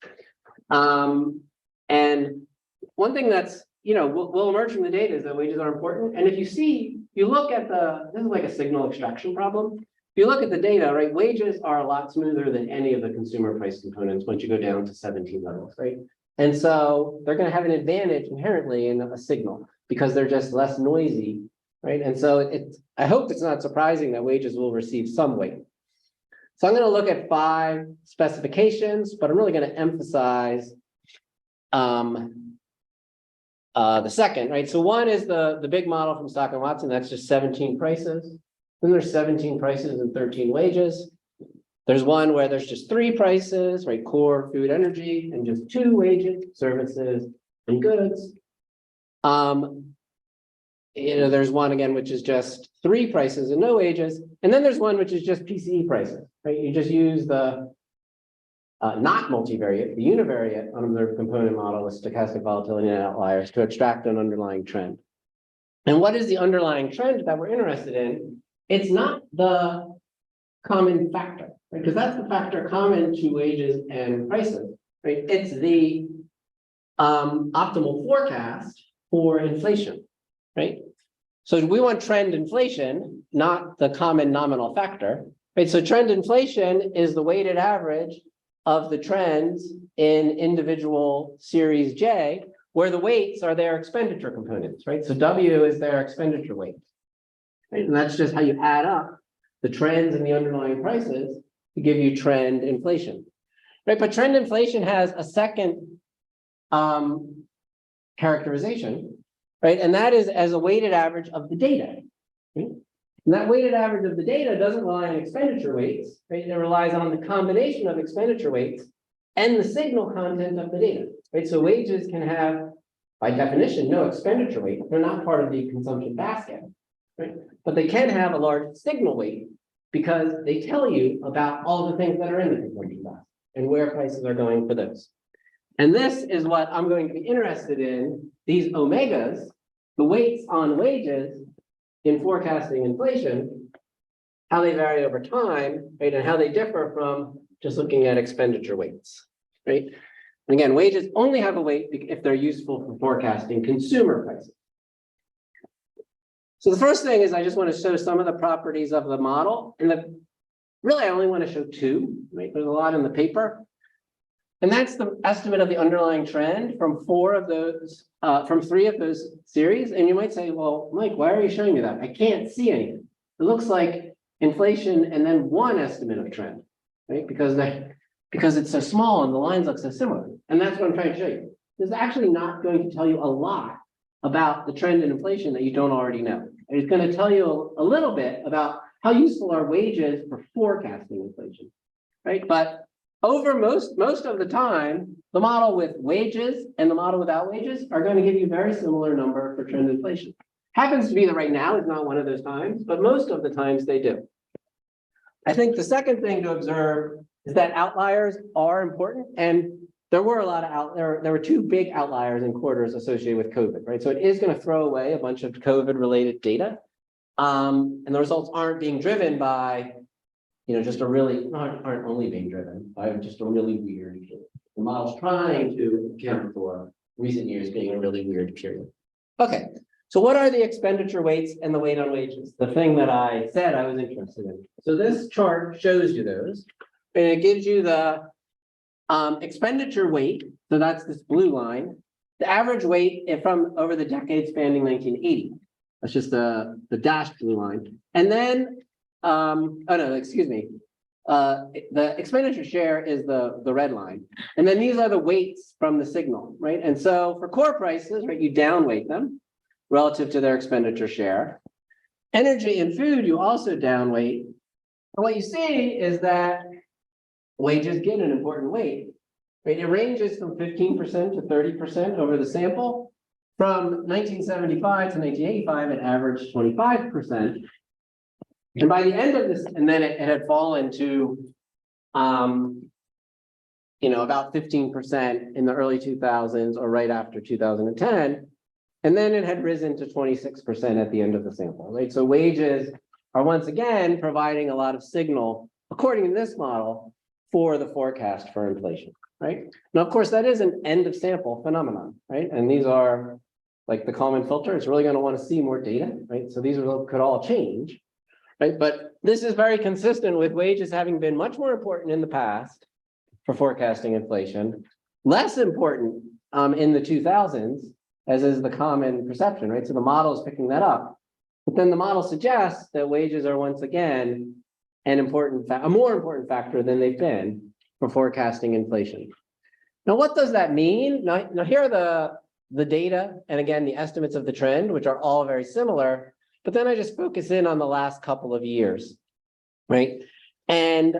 And one thing that's, will emerge from the data is that wages are important. And if you look at this is like a signal extraction problem. If you look at the data, right, wages are a lot smoother than any of the consumer price components once you go down to 17 levels, right? And so they're going to have an advantage inherently in a signal because they're just less noisy, right? And so I hope it's not surprising that wages will receive some weight. So I'm going to look at 5 specifications, but I'm really going to emphasize the second, right? So one is the big model from Stock and Watson. That's just 17 prices. Then there's 17 prices and 13 wages. There's one where there's just 3 prices, right? Core, food, energy, and just 2 wages, services, and goods. There's one again, which is just 3 prices and no wages. And then there's one which is just PCE prices, right? You just use the not multivariate, the univariate unobserved component model with stochastic volatility and outliers to extract an underlying trend. And what is the underlying trend that we're interested in? It's not the common factor, right? Because that's the factor common to wages and prices, right? It's the optimal forecast for inflation, right? So we want trend inflation, not the common nominal factor, right? So trend inflation is the weighted average of the trends in individual series J, where the weights are their expenditure components, right? So W is their expenditure weight, right? And that's just how you add up the trends and the underlying prices to give you trend inflation, right? But trend inflation has a second characterization, right? And that is as a weighted average of the data, right? And that weighted average of the data doesn't rely on expenditure weights, right? It relies on the combination of expenditure weights and the signal content of the data, right? So wages can have, by definition, no expenditure weight. They're not part of the consumption basket, right? But they can have a large signal weight because they tell you about all the things that are in the consumption basket and where prices are going for those. And this is what I'm going to be interested in, these omegas, the weights on wages in forecasting inflation, how they vary over time, right? And how they differ from just looking at expenditure weights, right? And again, wages only have a weight if they're useful for forecasting consumer prices. So the first thing is I just want to show some of the properties of the model. And really, I only want to show 2, right? There's a lot in the paper. And that's the estimate of the underlying trend from 4 of those, from 3 of those series. And you might say, well, Mike, why are you showing me that? I can't see anything. It looks like inflation and then 1 estimate of trend, right? Because it's so small and the lines look so similar. And that's what I'm trying to show you. This is actually not going to tell you a lot about the trend in inflation that you don't already know. It's going to tell you a little bit about how useful are wages for forecasting inflation, right? But over most of the time, the model with wages and the model without wages are going to give you a very similar number for trend inflation. Happens to be that right now is not one of those times, but most of the times they do. I think the second thing to observe is that outliers are important, and there were a lot of there were 2 big outliers in quarters associated with COVID, right? So it is going to throw away a bunch of COVID-related data, and the results aren't being driven by just aren't only being driven by just a really weird period. The model's trying to account for recent years being a really weird period. Okay, so what are the expenditure weights and the weight on wages? The thing that I said I was interested in. So this chart shows you those, and it gives you the expenditure weight. So that's this blue line, the average weight from over the decade spanning 1980. That's just the dashed blue line. And then the expenditure share is the red line. And then these are the weights from the signal, right? And so for core prices, right, you downweight them relative to their expenditure share. Energy and food, you also downweight And what you see is that wages get an important weight. Right? It ranges from 15% to 30% over the sample. From 1975 to 1985, it averaged 25%. And by the end of this, and then it had fallen to, about 15% in the early 2000s or right after 2010. And then it had risen to 26% at the end of the sample, right? So wages are once again providing a lot of signal, according to this model, for the forecast for inflation, right? Now, of course, that is an end of sample phenomenon, right? And these are like the Kalman filter. It's really going to want to see more data, right? So these could all change, right? But this is very consistent with wages having been much more important in the past for forecasting inflation, less important in the 2000s, as is the common perception, right? So the model is picking that up, but then the model suggests that wages are once again a more important factor than they've been for forecasting inflation. Now, what does that mean? Now here are the data, and again, the estimates of the trend, which are all very similar, but then I just focus in on the last couple of years, right? And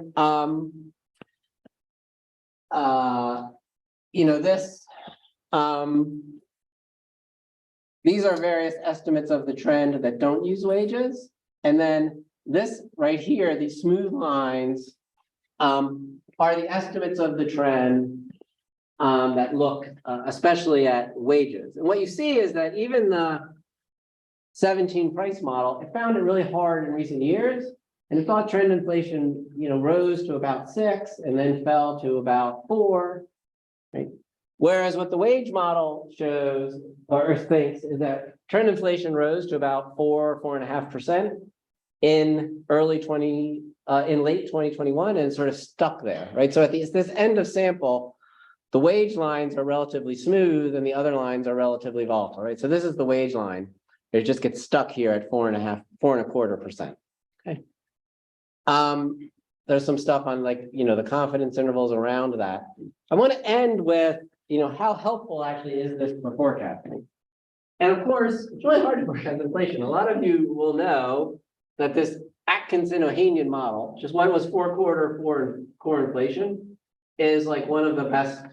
these are various estimates of the trend that don't use wages. And then this right here, these smooth lines are the estimates of the trend that look especially at wages. And what you see is that even the 17 price model, it found it really hard in recent years. And it thought trend inflation, rose to about 6 and then fell to about 4, right? Whereas what the wage model shows or thinks is that trend inflation rose to about 4.5% in late 2021 and sort of stuck there, right? So at this end of sample, the wage lines are relatively smooth and the other lines are relatively volatile, right? So this is the wage line. It just gets stuck here at 4.25%. Okay. There's some stuff on the confidence intervals around that. I want to end with, how helpful actually is this for forecasting? And of course, it's really hard to forecast inflation. A lot of you will know that this Atkinson-Ohanian model, just what was 4-quarter core inflation, is like one of the best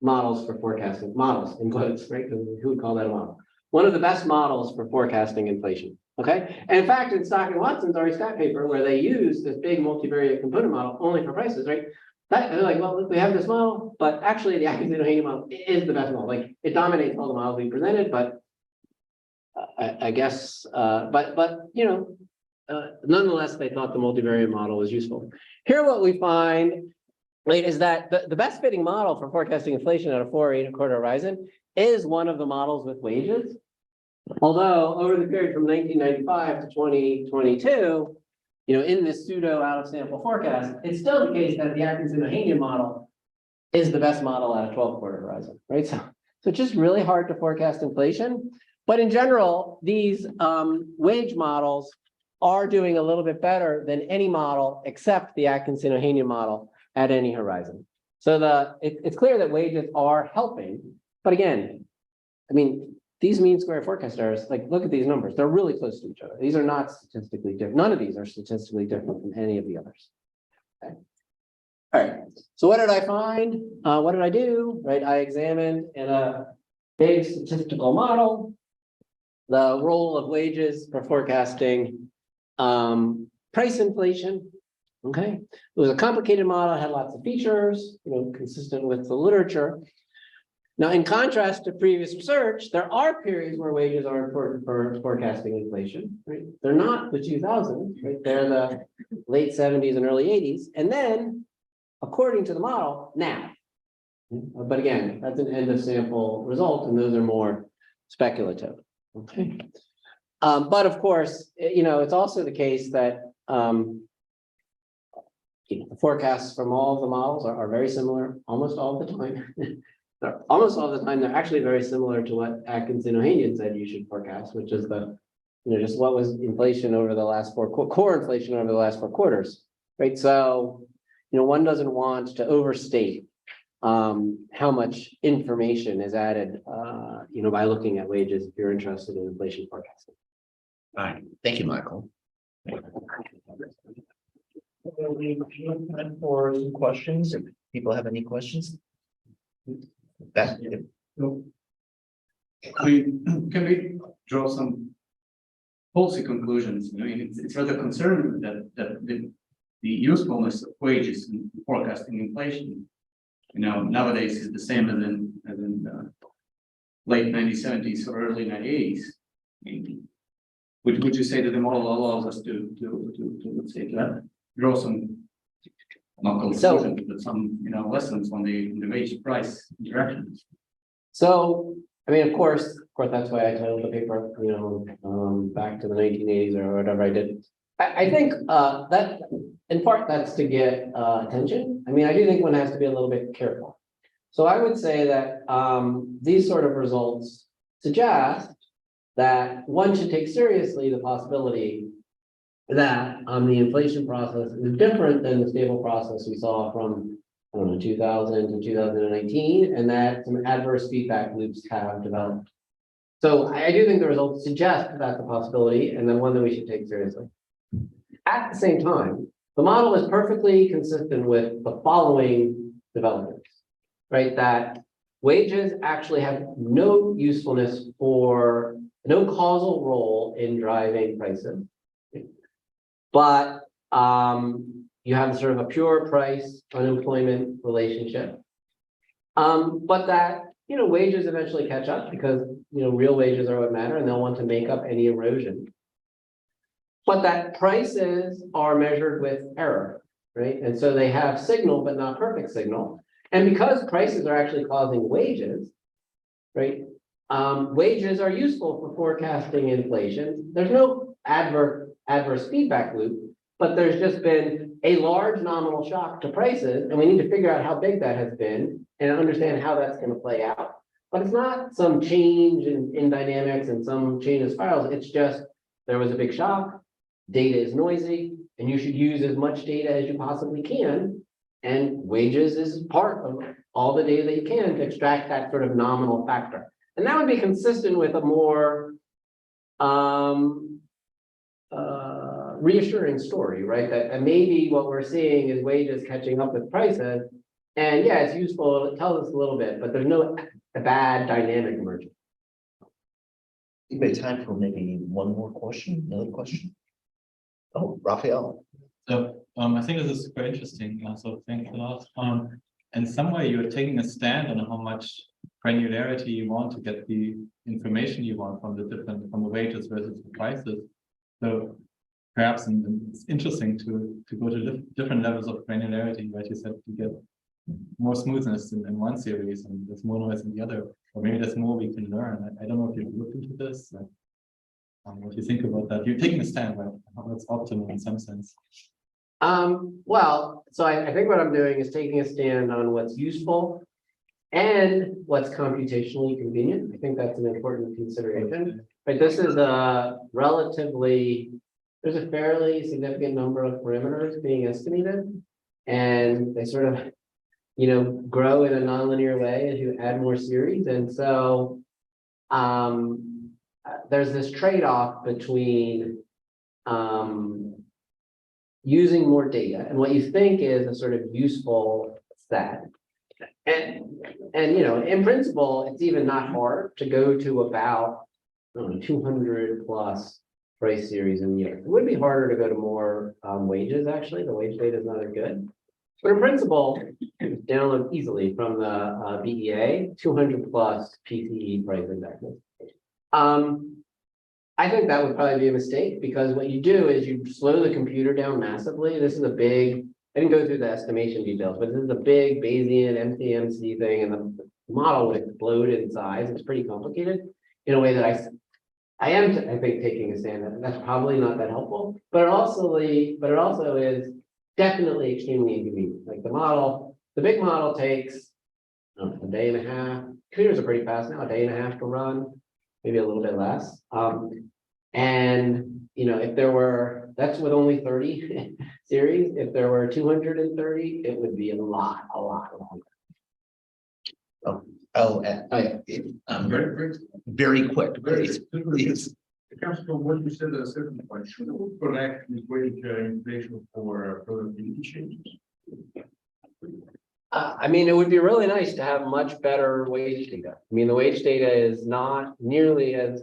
models for forecasting, models in quotes, right? Because who would call that a model? One of the best models for forecasting inflation. Okay. And in fact, in Stock and Watson's RE stat paper, where they use this big multivariate component model only for prices, right? They're like, well, we have this model, but actually the Atkinson-Ohanian model is the best model. Like it dominates all the models we presented, but I guess, nonetheless, they thought the multivariate model was useful. Here, what we find, right, is that the best fitting model for forecasting inflation at a 4 or 8.25 horizon is one of the models with wages. Although over the period from 1995 to 2022, in this pseudo out of sample forecast, it's still the case that the Atkinson-Ohanian model is the best model at a 12-quarter horizon, right? So it's just really hard to forecast inflation. But in general, these wage models are doing a little bit better than any model except the Atkinson-Ohanian model at any horizon. So it's clear that wages are helping. But again, these mean square forecast errors, look at these numbers. They're really close to each other. These are not statistically different. None of these are statistically different from any of the others. Okay. All right. So what did I find? What did I do? Right. I examined in a big statistical model the role of wages for forecasting price inflation. Okay. It was a complicated model. It had lots of features, consistent with the literature. Now, in contrast to previous research, there are periods where wages are important for forecasting inflation, right? They're not the 2000s, right? They're the late 70s and early 80s. And then, according to the model, now. But again, that's an end of sample result, and those are more speculative. Okay. But of course, it's also the case that the forecasts from all of the models are very similar almost all the time. Almost all the time, they're actually very similar to what Atkinson-Ohanian said you should forecast, which is just what was inflation over the last core inflation over the last 4 quarters, right? So, one doesn't want to overstate how much information is added, by looking at wages if you're interested in inflation forecasting. All right. Thank you, Michael. For some questions, if people have any questions. That, Can we draw some policy conclusions? I mean, it's rather concerning that the usefulness of wages in forecasting inflation, nowadays is the same as in late 1970s or early 1980s. Would you say that the model allows us to let's say draw some not conclusions, but some lessons on the wage price interactions? So, I mean, of course, that's why I titled the paper, back to the 1980s or whatever I did. I think that in part that's to get attention. I mean, I do think one has to be a little bit careful. So I would say that these sort of results suggest that one should take seriously the possibility that the inflation process is different than the stable process we saw from, I don't know, 2000 to 2019, and that some adverse feedback loops have developed. So I do think the results suggest that's a possibility, and then one that we should take seriously. At the same time, the model is perfectly consistent with the following developments, right? That wages actually have no usefulness for, no causal role in driving prices. But you have sort of a pure price unemployment relationship. But that, wages eventually catch up because, real wages are what matter and they'll want to make up any erosion. But that prices are measured with error, right? And so they have signal, but not perfect signal. And because prices are actually causing wages, right? Wages are useful for forecasting inflation. There's no adverse feedback loop, but there's just been a large nominal shock to prices, and we need to figure out how big that has been and understand how that's going to play out. But it's not some change in dynamics and some change in spirals. It's just there was a big shock, data is noisy, and you should use as much data as you possibly can. And wages is part of all the data that you can to extract that sort of nominal factor. And that would be consistent with a more reassuring story, right? That maybe what we're seeing is wages catching up with prices. And yeah, it's useful, it tells us a little bit, but there's no bad dynamic emerging. you have time for maybe one more question, another question. Oh, Raphael. So I think this is super interesting. So thanks a lot. In some way, you're taking a stand on how much granularity you want to get the information you want from the wages versus the prices. So perhaps it's interesting to go to different levels of granularity, right? You said you get more smoothness in one series and there's more noise in the other, or maybe there's more we can learn. I don't know if you've looked into this. What do you think about that? You're taking a stand, right? How it's optimal in some sense. Well, so I think what I'm doing is taking a stand on what's useful and what's computationally convenient. I think that's an important consideration. But this is there's a fairly significant number of parameters being estimated, and they sort of, grow in a nonlinear way as you add more series. And so there's this trade-off between using more data and what you think is a sort of useful set. And in principle, it's even not hard to go to about 200 plus price series in the year. It would be harder to go to more wages, actually. The wage data is not as good. But in principle, download easily from the BEA, 200 plus PCE price indexes. I think that would probably be a mistake because what you do is you slow the computer down massively. This is a big, I didn't go through the estimation details, but this is a big Bayesian MCMC thing, and the model would explode in size. It's pretty complicated in a way that I think taking a stand. That's probably not that helpful, but it also is definitely extremely inconvenient. Like the big model takes a day and a half. Computers are pretty fast now, a day and a half to run, maybe a little bit less. And if there were, that's with only 30 series. If there were 230, it would be a lot longer. Very quick. Please. It comes from what you said at a certain point. Should we correct this wage inflation for productivity changes? I mean, it would be really nice to have much better wage data. I mean, the wage data is not nearly as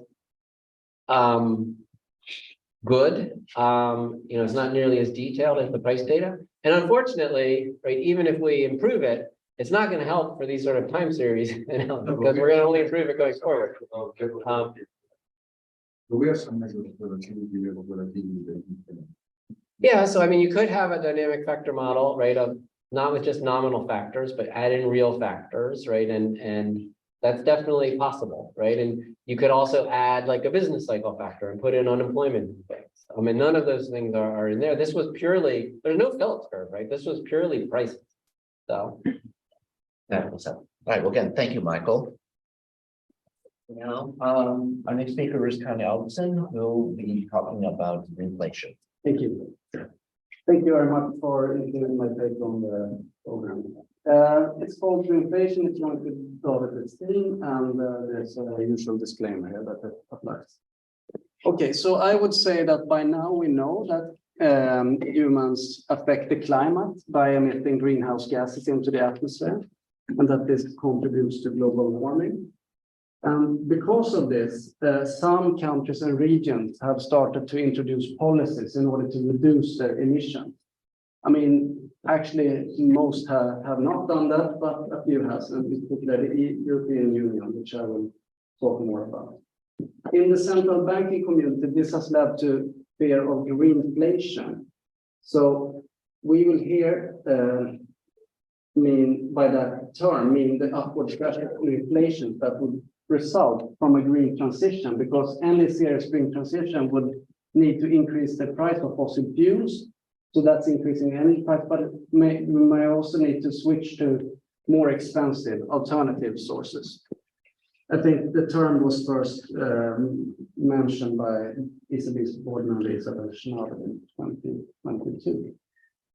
good. It's not nearly as detailed as the price data. And unfortunately, right, even if we improve it, it's not going to help for these sort of time series because we're going to only improve it going forward. We have some measures of productivity level productivity. Yeah, so I mean, you could have a dynamic factor model, right, of not with just nominal factors, but add in real factors, right? And that's definitely possible, right? And you could also add like a business cycle factor and put in unemployment things. I mean, none of those things are in there. This was purely, there's no Phillips curve, right? This was purely prices. So. That was all right. Well, again, thank you, Michael. Now, our next speaker is Conny who will be talking about Greenflation. Thank you. Thank you very much for including my take on the program. It's called Greenflation. It's going to David Vestin, and there's a usual disclaimer here that applies. Okay, so I would say that by now we know that humans affect the climate by emitting greenhouse gases into the atmosphere, and that this contributes to global warming. And because of this, some countries and regions have started to introduce policies in order to reduce their emissions. I mean, actually, most have not done that, but a few has, and particularly the European Union, which I will talk more about. In the central banking community, this has led to fear of greenflation. So we will here mean by that term, mean the upward pressure of inflation that would result from a green transition, because any serious green transition would need to increase the price of fossil fuels. So that's increasing energy price, but we may also need to switch to more expensive alternative sources. I think the term was first mentioned by ECB's board member Isabel Smadu in 2022.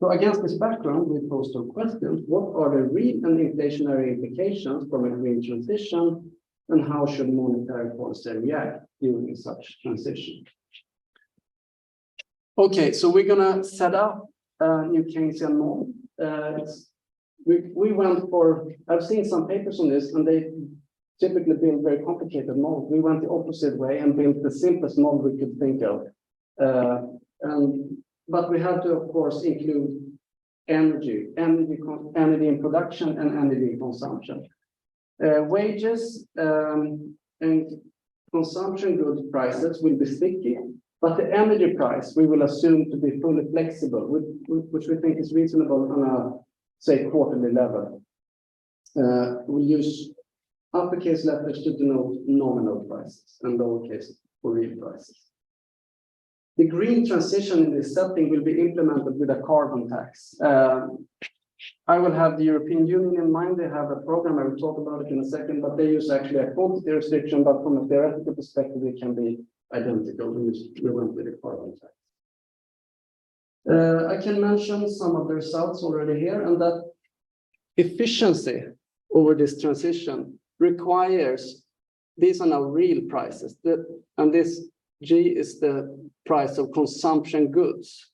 So against this background, we posed two questions. What are the real and inflationary implications from a green transition, and how should monetary policy react during such transition? Okay, so we're gonna set up a new Keynesian model. We went for, I've seen some papers on this, and they typically build very complicated models. We went the opposite way and built the simplest model we could think of. But we had to, of course, include energy in production and energy consumption. Wages and consumption goods prices will be sticky, but the energy price we will assume to be fully flexible, which we think is reasonable on a, say, quarterly level. We'll use uppercase letters to denote nominal prices and lowercase for real prices. The green transition in this setting will be implemented with a carbon tax. I will have the European Union in mind. They have a program. I will talk about it in a second, but they use actually a quantity restriction, but from a theoretical perspective, it can be identical. We went with a carbon tax. I can mention some of the results already here, and that efficiency over this transition requires, these are now real prices, and this G is the price of consumption goods,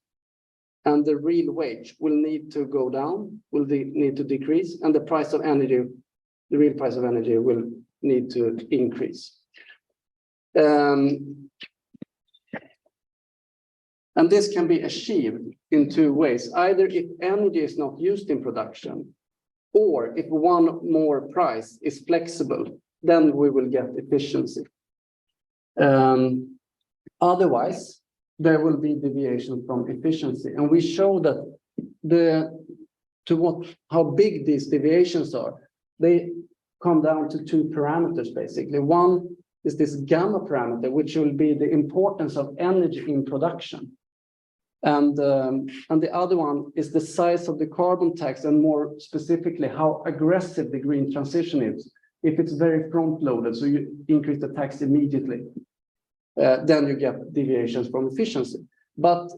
and the real wage will need to go down, will need to decrease, and the price of energy, the real price of energy will need to increase. And this can be achieved in two ways, either if energy is not used in production, or if one more price is flexible, then we will get efficiency. Otherwise, there will be deviation from efficiency. And we show that how big these deviations are, they come down to two parameters, basically. One is this gamma parameter, which will be the importance of energy in production. And the other one is the size of the carbon tax, and more specifically, how aggressive the green transition is. If it's very front-loaded, so you increase the tax immediately, then you get deviations from efficiency. But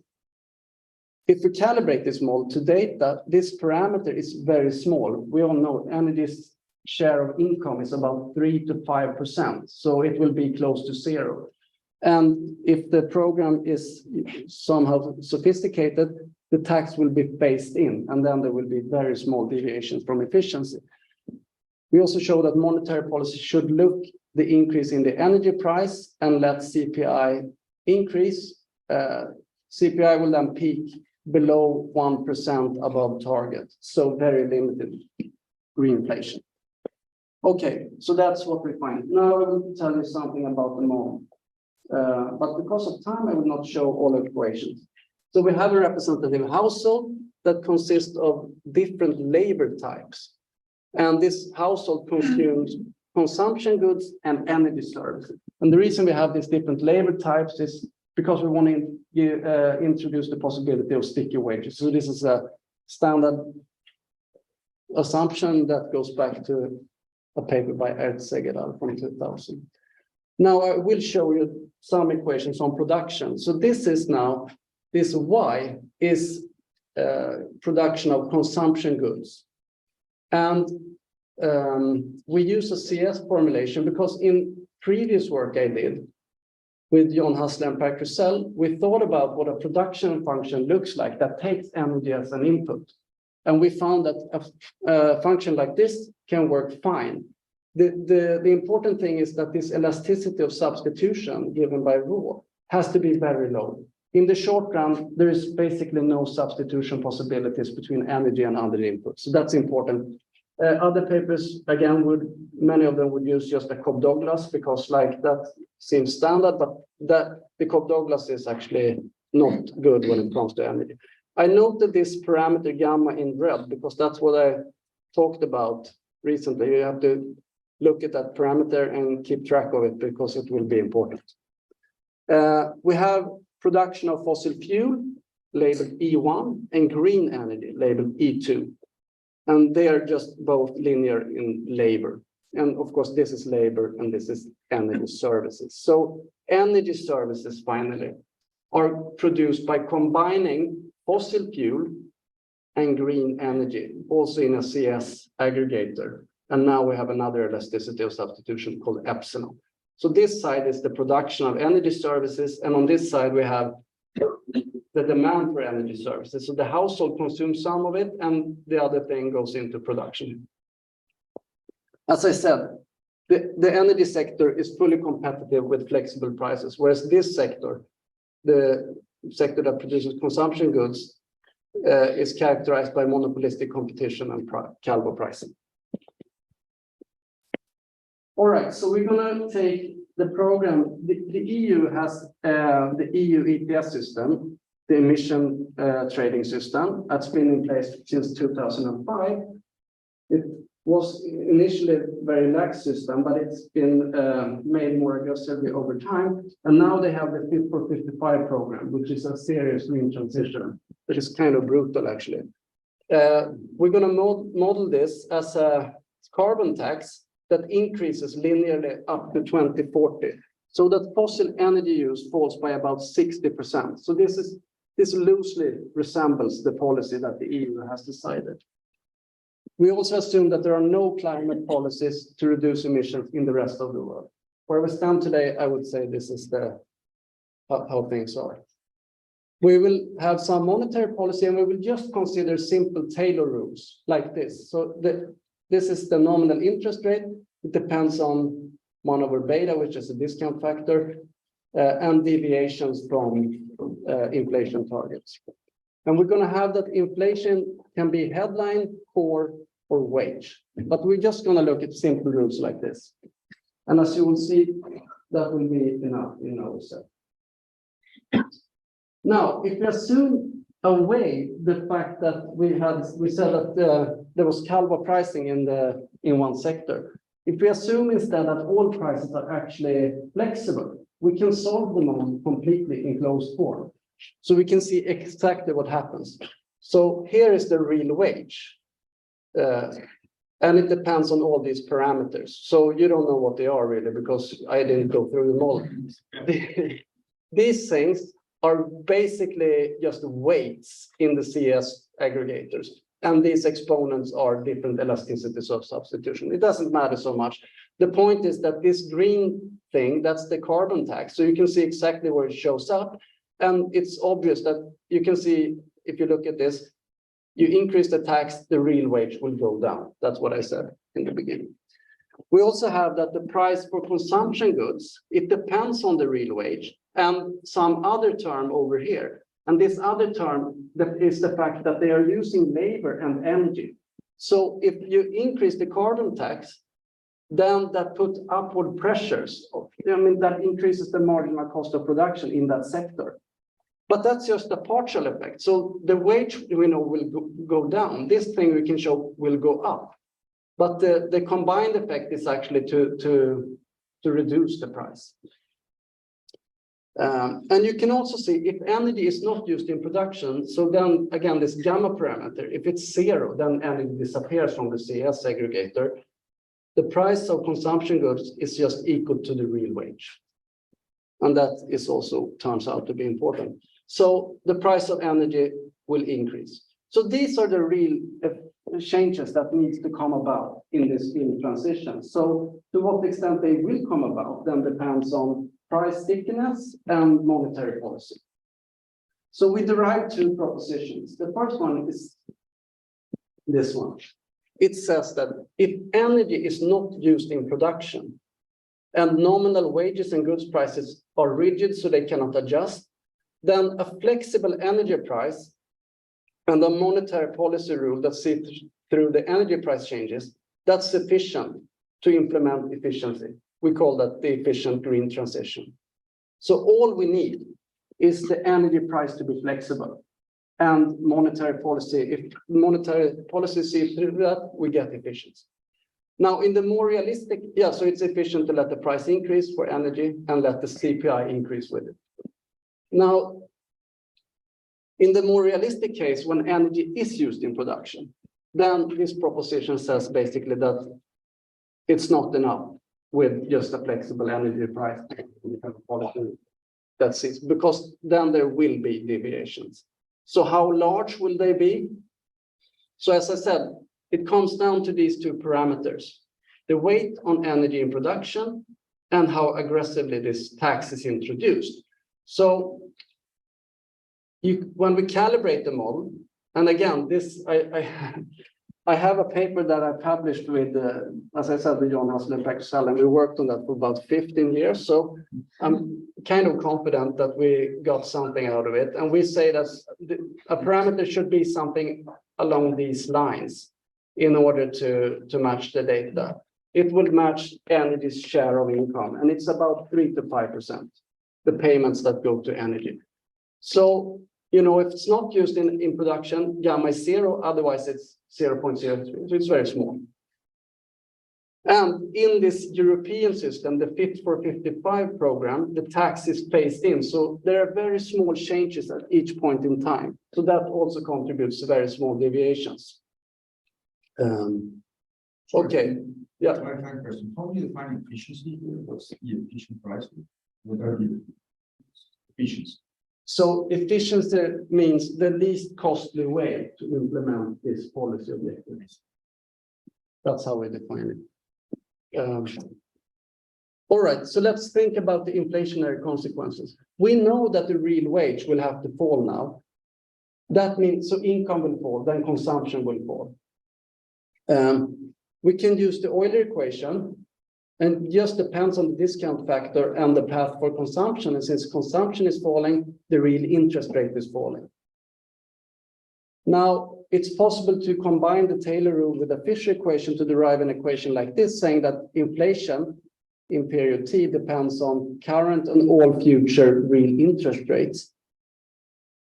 if we calibrate this model to data, this parameter is very small. We all know energy's share of income is about 3 to 5%, so it will be close to zero. And if the program is somehow sophisticated, the tax will be phased in, and then there will be very small deviations from efficiency. We also show that monetary policy should look the increase in the energy price and let CPI increase. CPI will then peak below 1% above target, so very limited greenflation. Okay, so that's what we find. Now I will tell you something about the moment. But because of time, I will not show all equations. So we have a representative household that consists of different labor types. And this household consumes consumption goods and energy services. And the reason we have these different labor types is because we want to introduce the possibility of sticky wages. So this is a standard assumption that goes back to a paper by Ertzegeral from 2000. Now I will show you some equations on production. So this is now, this Y is production of consumption goods. And we use a CS formulation because in previous work I did with John Hassler and Per Crusell, we thought about what a production function looks like that takes energy as an input. And we found that a function like this can work fine. The important thing is that this elasticity of substitution given by rho has to be very low. In the short run, there is basically no substitution possibilities between energy and other inputs. So that's important. Other papers, again, many of them would use just a Cobb-Douglas because like that seems standard, but that the Cobb-Douglas is actually not good when it comes to energy. I noted this parameter gamma in red because that's what I talked about recently. You have to look at that parameter and keep track of it because it will be important. We have production of fossil fuel labeled E1 and green energy labeled E2. And they are just both linear in labor. And of course, this is labor and this is energy services. So energy services finally are produced by combining fossil fuel and green energy, also in a CS aggregator. And now we have another elasticity of substitution called epsilon. So this side is the production of energy services. And on this side, we have the demand for energy services. So the household consumes some of it and the other thing goes into production. As I said, the energy sector is fully competitive with flexible prices, whereas this sector, the sector that produces consumption goods, is characterized by monopolistic competition and calvo pricing. All right, so we're going to take the program. The EU has the EU ETS system, the emission trading system, that's been in place since 2005. It was initially a very lax system, but it's been made more aggressively over time. And now they have the Fit for 55 program, which is a serious green transition, which is kind of brutal, actually. We're going to model this as a carbon tax that increases linearly up to 2040, so that fossil energy use falls by about 60%. So this loosely resembles the policy that the EU has decided. We also assume that there are no climate policies to reduce emissions in the rest of the world. Where we stand today, I would say this is how things are. We will have some monetary policy and we will just consider simple Taylor rules like this. So this is the nominal interest rate. It depends on 1 over beta, which is a discount factor, and deviations from inflation targets. And we're going to have that inflation can be headline, core, or wage. But we're just going to look at simple rules like this. And as you will see, that will be enough in our set. Now, if we assume away the fact that we said that there was calvo pricing in one sector. If we assume instead that all prices are actually flexible, we can solve them all completely in closed form. So we can see exactly what happens. So here is the real wage. And it depends on all these parameters. So you don't know what they are really, because I didn't go through them all. These things are basically just weights in the CS aggregators. And these exponents are different elasticities of substitution. It doesn't matter so much. the point is that this green thing, that's the carbon tax. So you can see exactly where it shows up. And it's obvious that you can see, if you look at this, you increase the tax, the real wage will go down. That's what I said in the beginning. We also have that the price for consumption goods, it depends on the real wage and some other term over here. And this other term that is the fact that they are using labor and energy. So if you increase the carbon tax, then that puts upward pressures. I mean, that increases the marginal cost of production in that sector. But that's just a partial effect. So the wage, we know, will go down. This thing we can show will go up. But the combined effect is actually to reduce the price. And you can also see if energy is not used in production, so then again, this gamma parameter, if it's 0, then energy disappears from the CS aggregator. The price of consumption goods is just equal to the real wage. And that is also turns out to be important. So the price of energy will increase. So these are the real changes that needs to come about in this green transition. So to what extent they will come about then depends on price stickiness and monetary policy. So we derive 2 propositions. The first one is this one. It says that if energy is not used in production and nominal wages and goods prices are rigid so they cannot adjust, then a flexible energy price and a monetary policy rule that sees through the energy price changes, that's sufficient to implement efficiency. We call that the efficient green transition. So all we need is the energy price to be flexible and monetary policy. If monetary policy sees through that, we get efficiency. Now, in the more realistic, so it's efficient to let the price increase for energy and let the CPI increase with it. Now, in the more realistic case, when energy is used in production, then this proposition says basically that it's not enough with just a flexible energy price policy. That's it, because then there will be deviations. So how large will they be? So as I said, it comes down to these 2 parameters, the weight on energy in production and how aggressively this tax is introduced. So when we calibrate the model, and again, this I have a paper that I published with, as I said, with John Hassler and we worked on that for about 15 years. So I'm kind of confident that we got something out of it. And we say that a parameter should be something along these lines in order to match the data. It will match energy's share of income, and it's about 3 to 5%, the payments that go to energy. So, you know, if it's not used in production, gamma is 0, otherwise it's 0.03, so it's very small. And in this European system, the Fit for 55 program, the tax is phased in. So there are very small changes at each point in time. So that also contributes to very small deviations. Okay, yeah. Clarifying question. How do you define efficiency? What's the efficient price? What are the efficiency? So efficiency means the least costly way to implement this policy objective. That's how we define it. All right, so let's think about the inflationary consequences. We know that the real wage will have to fall now. That means so income will fall, then consumption will fall. We can use the Euler equation, and it just depends on the discount factor and the path for consumption. And since consumption is falling, the real interest rate is falling. Now, it's possible to combine the Taylor rule with the Fisher equation to derive an equation like this, saying that inflation in period T depends on current and all future real interest rates.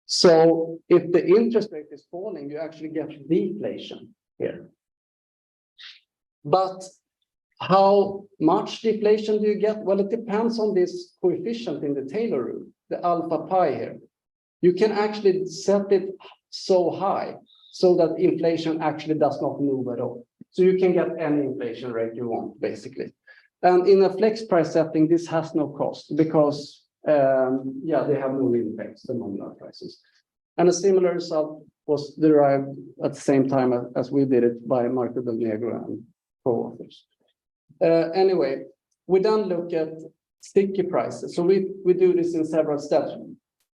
So if the interest rate is falling, you actually get deflation here. But how much deflation do you get? Well, it depends on this coefficient in the Taylor rule, the alpha pi here. You can actually set it so high so that inflation actually does not move at all. So you can get any inflation rate you want, basically. And in a flex price setting, this has no cost because, they have no impacts, the nominal prices. And a similar result was derived at the same time as we did it by Marco Del Negro and co-authors. Anyway, we then look at sticky prices. So we do this in several steps.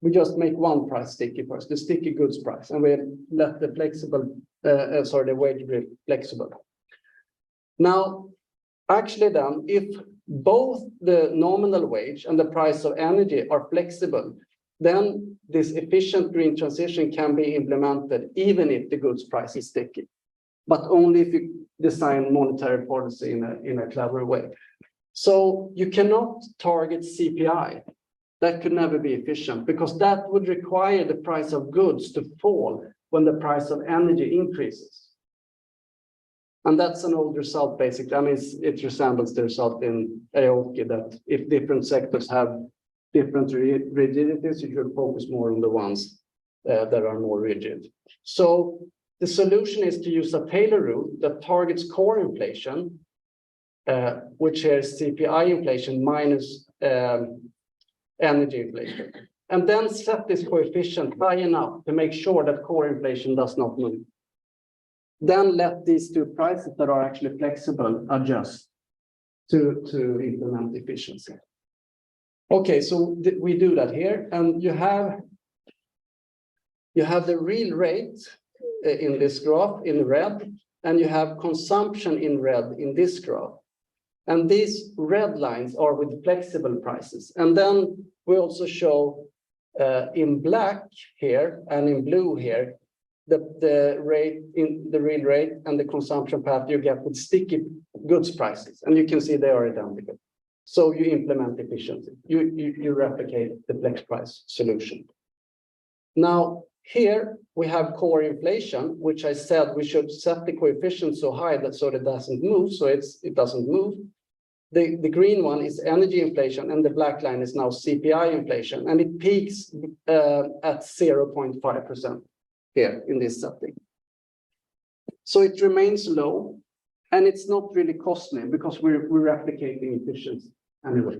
We just make one price sticky first, the sticky goods price, and we let the the wage be flexible. Now, actually then, if both the nominal wage and the price of energy are flexible, then this efficient green transition can be implemented even if the goods price is sticky, but only if you design monetary policy in a clever way. So you cannot target CPI. That could never be efficient because that would require the price of goods to fall when the price of energy increases. And that's an old result, basically. I mean, it resembles the result in AOKI that if different sectors have different rigidities, you should focus more on the ones that are more rigid. So the solution is to use a Taylor rule that targets core inflation, which is CPI inflation minus energy inflation, and then set this coefficient high enough to make sure that core inflation does not move. Then let these two prices that are actually flexible adjust to implement efficiency. Okay, so we do that here, and you have the real rate in this graph in red, and you have consumption in red in this graph. And these red lines are with flexible prices. And then we also show in black here and in blue here, the rate in the real rate and the consumption path you get with sticky goods prices. And you can see they are identical. So you implement efficiency. You replicate the flex price solution. Now, here we have core inflation, which I said we should set the coefficient so high that so it doesn't move. So it doesn't move. The green one is energy inflation, and the black line is now CPI inflation, and it peaks at 0.5% here in this setting. So it remains low, and it's not really costly because we're replicating efficiency anyway.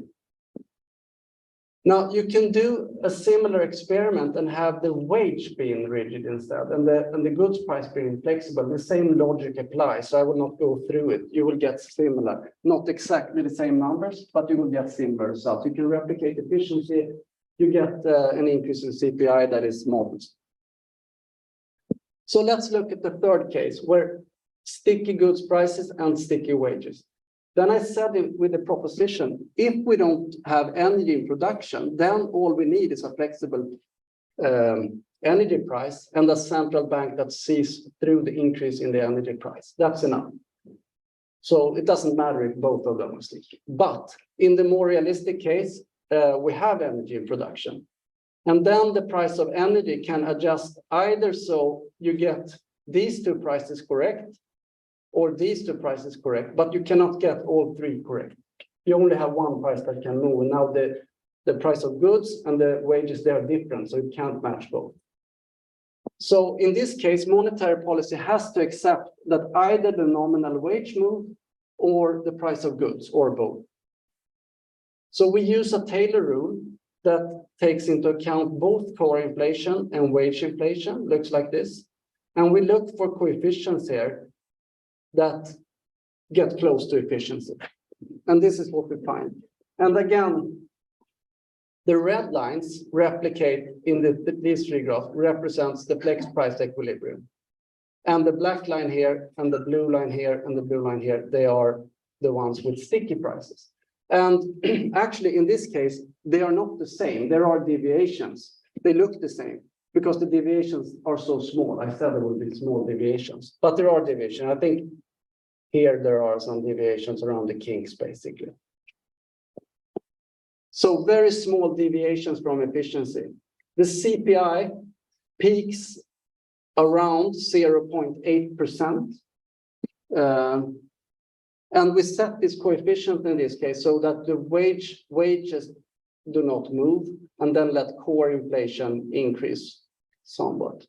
Now you can do a similar experiment and have the wage being rigid instead, and the goods price being flexible. The same logic applies, so I will not go through it. You will get similar, not exactly the same numbers, but you will get similar results. You can replicate efficiency, you get an increase in CPI that is modest. So let's look at the third case where sticky goods prices and sticky wages. Then I said with the proposition, if we don't have energy in production, then all we need is a flexible energy price and a central bank that sees through the increase in the energy price. That's enough. So it doesn't matter if both of them are sticky. But in the more realistic case, we have energy in production. And then the price of energy can adjust either so you get these two prices correct, or these two prices correct, but you cannot get all three correct. You only have one price that can move. And now the price of goods and the wages, they are different, so it can't match both. So in this case, monetary policy has to accept that either the nominal wage move or the price of goods, or both. So we use a Taylor rule that takes into account both core inflation and wage inflation, looks like this. And we look for coefficients here that get close to efficiency. And this is what we find. And again, the red lines replicate in these three graphs represents the flex price equilibrium. And the black line here, and the blue line here, and the blue line here, they are the ones with sticky prices. And actually, in this case, they are not the same. There are deviations. They look the same because the deviations are so small. I said there will be small deviations, but there are deviations. I think here there are some deviations around the kinks, basically. So very small deviations from efficiency. The CPI peaks around 0.8%. And we set this coefficient in this case so that the wages do not move, and then let core inflation increase somewhat.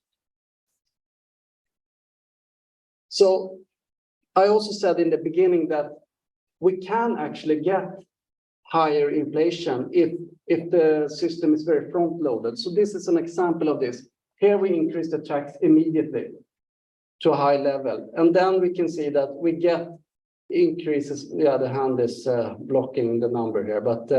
So I also said in the beginning that we can actually get higher inflation if the system is very front-loaded. So this is an example of this. Here we increase the tax immediately to a high level. And then we can see that we get increases, the hand is blocking the number here, but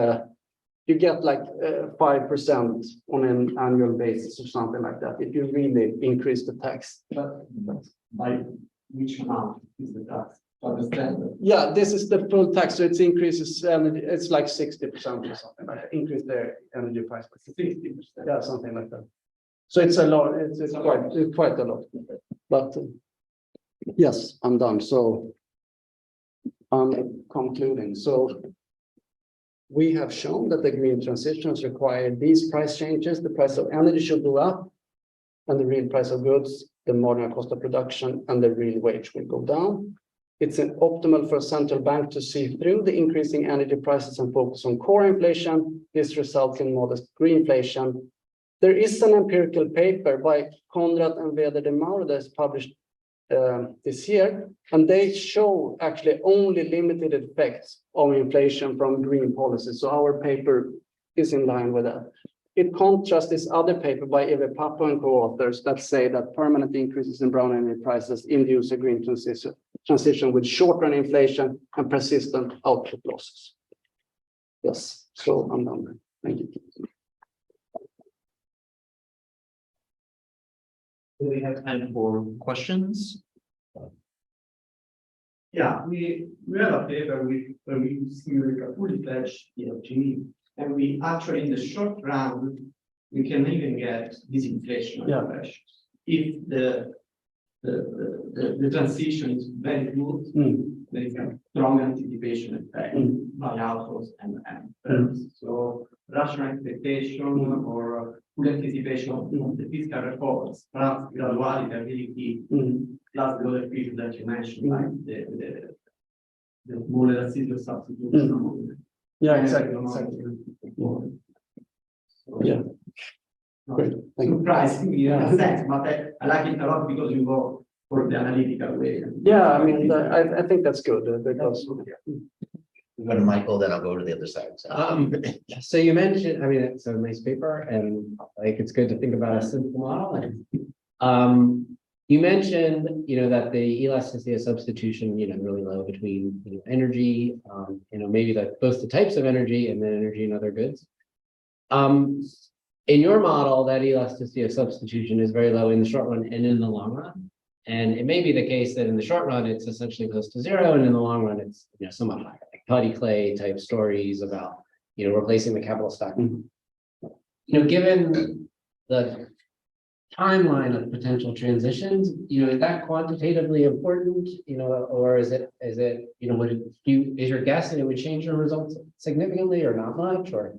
you get like 5% on an annual basis or something like that, if you really increase the tax. But by which amount is the tax? To understand that. Yeah, this is the full tax, so it increases, and it's like 60% or something, like increase their energy price by 60%. Yeah, something like that. So it's a lot, it's quite a lot. But yes, I'm done. So I'm concluding. So we have shown that the green transitions require these price changes. The price of energy should go up, and the real price of goods, the marginal cost of production, and the real wage will go down. It's optimal for a central bank to see through the increasing energy prices and focus on core inflation. This results in modest greenflation. There is an empirical paper by Conrad and Weder de Mauro that is published this year, and they show actually only limited effects of inflation from green policies. So our paper is in line with that. It contrasts this other paper by Eve Pappo and co-authors that say that permanent increases in brown energy prices induce a green transition with short-run inflation and persistent output losses. Yes, so I'm done. Thank you. Do we have time for questions? Yeah, we have a paper where we simulate a fully fledged ELG, and we actually in the short run we can even get disinflation pressures if the transition is very good. There is a strong anticipation effect by households and firms. So rational expectation or full anticipation of the fiscal reforms, perhaps graduality, ability, plus the other features that you mentioned, like the more residual substitution. Yeah, exactly. Yeah. Great. Thank you. Surprising in a sense, but I like it a lot because you go for the analytical way. Yeah, I mean, I think that's good because. We go to Michael, then I'll go to the other side. So. So you mentioned, I mean, it's a nice paper, and like it's good to think about a simple model. And you mentioned, that the elasticity of substitution, really low between energy, maybe both the types of energy and then energy and other goods. In your model, that elasticity of substitution is very low in the short run and in the long run. And it may be the case that in the short run, it's essentially close to zero, and in the long run, it's somewhat higher, like putty clay type stories about replacing the capital stock. Given the timeline of potential transitions, is that quantitatively important? Or is it is your guess that it would change your results significantly or not much? Or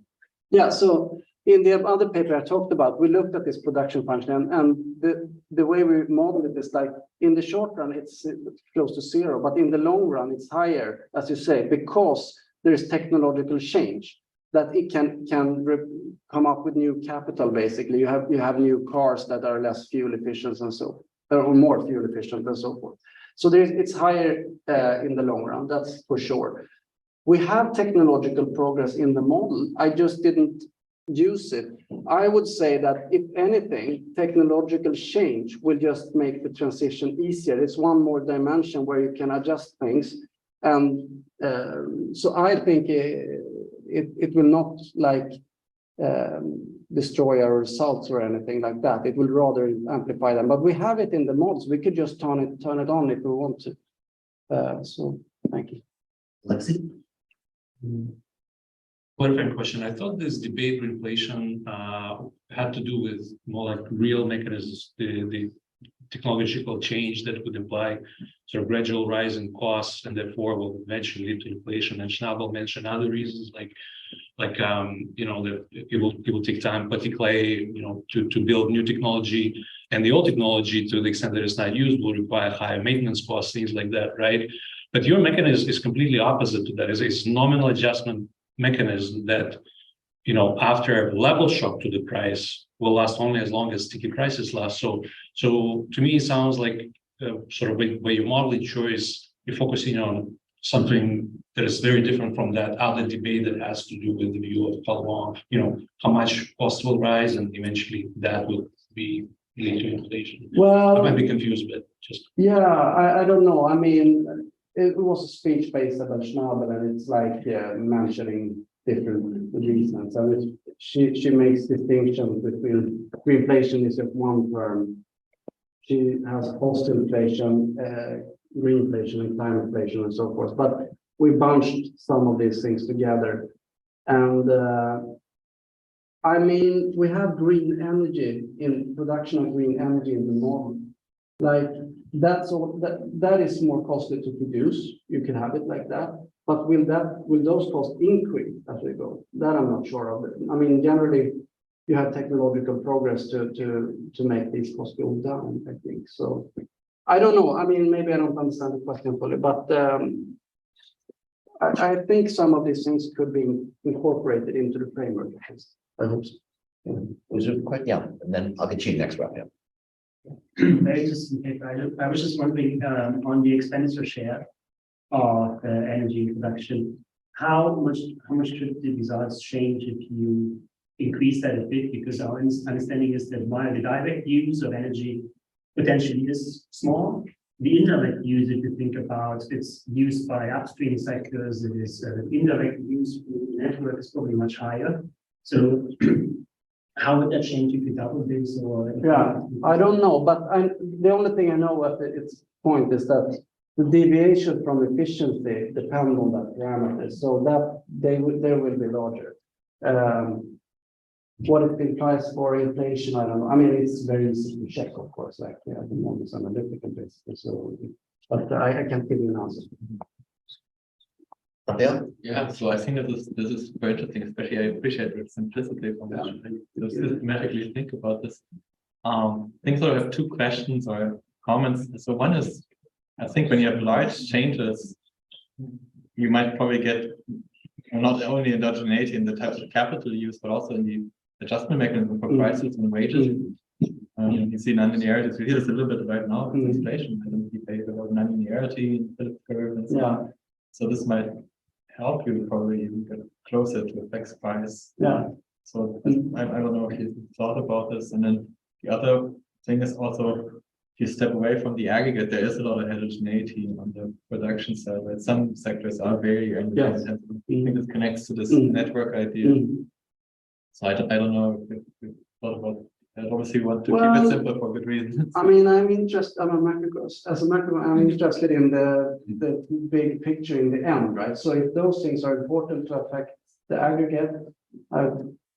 Yeah, so in the other paper I talked about, we looked at this production function, and the way we modeled it is like in the short run, it's close to zero, but in the long run, it's higher, as you say, because there is technological change that it can come up with new capital. Basically, you have new cars that are less fuel efficient and so, or more fuel efficient and so forth. So it's higher in the long run, that's for sure. We have technological progress in the model. I just didn't use it. I would say that if anything, technological change will just make the transition easier. It's one more dimension where you can adjust things. And so I think it will not like destroy our results or anything like that. It will rather amplify them. But we have it in the models. We could just turn it on if we want to. So thank you. Lexi? Clarifying question. I thought this debate inflation had to do with more like real mechanisms, the technological change that would imply sort of gradual rise in costs and therefore will eventually lead to inflation. And Schnabel mentioned other reasons that it will take time, particularly to build new technology, and the old technology, to the extent that it's not used, will require higher maintenance costs, things like that, right? But your mechanism is completely opposite to that. It's a nominal adjustment mechanism that, after level shock to the price will last only as long as sticky prices last. So to me, it sounds like sort of by your modeling choice, you're focusing on something that is very different from that other debate that has to do with the view of how long, how much costs will rise, and eventually that will be lead to inflation. Well, I might be confused, but just I don't know. I mean, it was a speech based on Schnabel, and it's like mentioning different reasons. And she makes distinctions between Greenflation is just one term. She has post-inflation, Greenflation, and climate-inflation, and so forth. But we bunched some of these things together, and I mean, we have green energy in production of green energy in the north. Like that's all that is more costly to produce. You can have it like that, but will those costs increase as we go? That I'm not sure of. I mean, generally, you have technological progress to make these costs go down, I think. So I don't know. I mean, maybe I don't understand the question fully, but I think some of these things could be incorporated into the framework. I hope so. Was it quite, yeah, and then I'll get you next round, yeah. Very interesting paper. I was just wondering on the expenditure share of energy production, how much should the results change if you increase that a bit? Because our understanding is that while the direct use of energy potentially is small, the indirect use, if you think about its use by upstream sectors, it is indirect use in the network is probably much higher. So how would that change if you double this or? Yeah, I don't know, but the only thing I know at its point is that the deviation from efficiency depend on that parameter, so that they will be larger. What it implies for inflation, I don't know. I mean, it's very easy to check, of course, like the models analytical basically. So, but I can't give you an answer. Yeah, so I think this is very interesting, especially I appreciate the simplicity from which you systematically think about this. I think so I have two questions or comments. So one is, I think when you have large changes, you might probably get not only endogeneity in the types of capital use, but also in the adjustment mechanism for prices and wages. You see nonlinearity. So here's a little bit right now with inflation. I don't debate about nonlinearity in Phillips curve and so on. So this might help you probably even get closer to a fixed price. Yeah. So I don't know if you thought about this. And then the other thing is also, if you step away from the aggregate, there is a lot of heterogeneity on the production side. Right? Some sectors are very energy intensive. I think this connects to this network idea. So I don't know if you thought about. I obviously want to keep it simple for good reasons. I mean, I'm interested. I'm interested in the big picture in the end, right? So if those things are important to affect the aggregate, I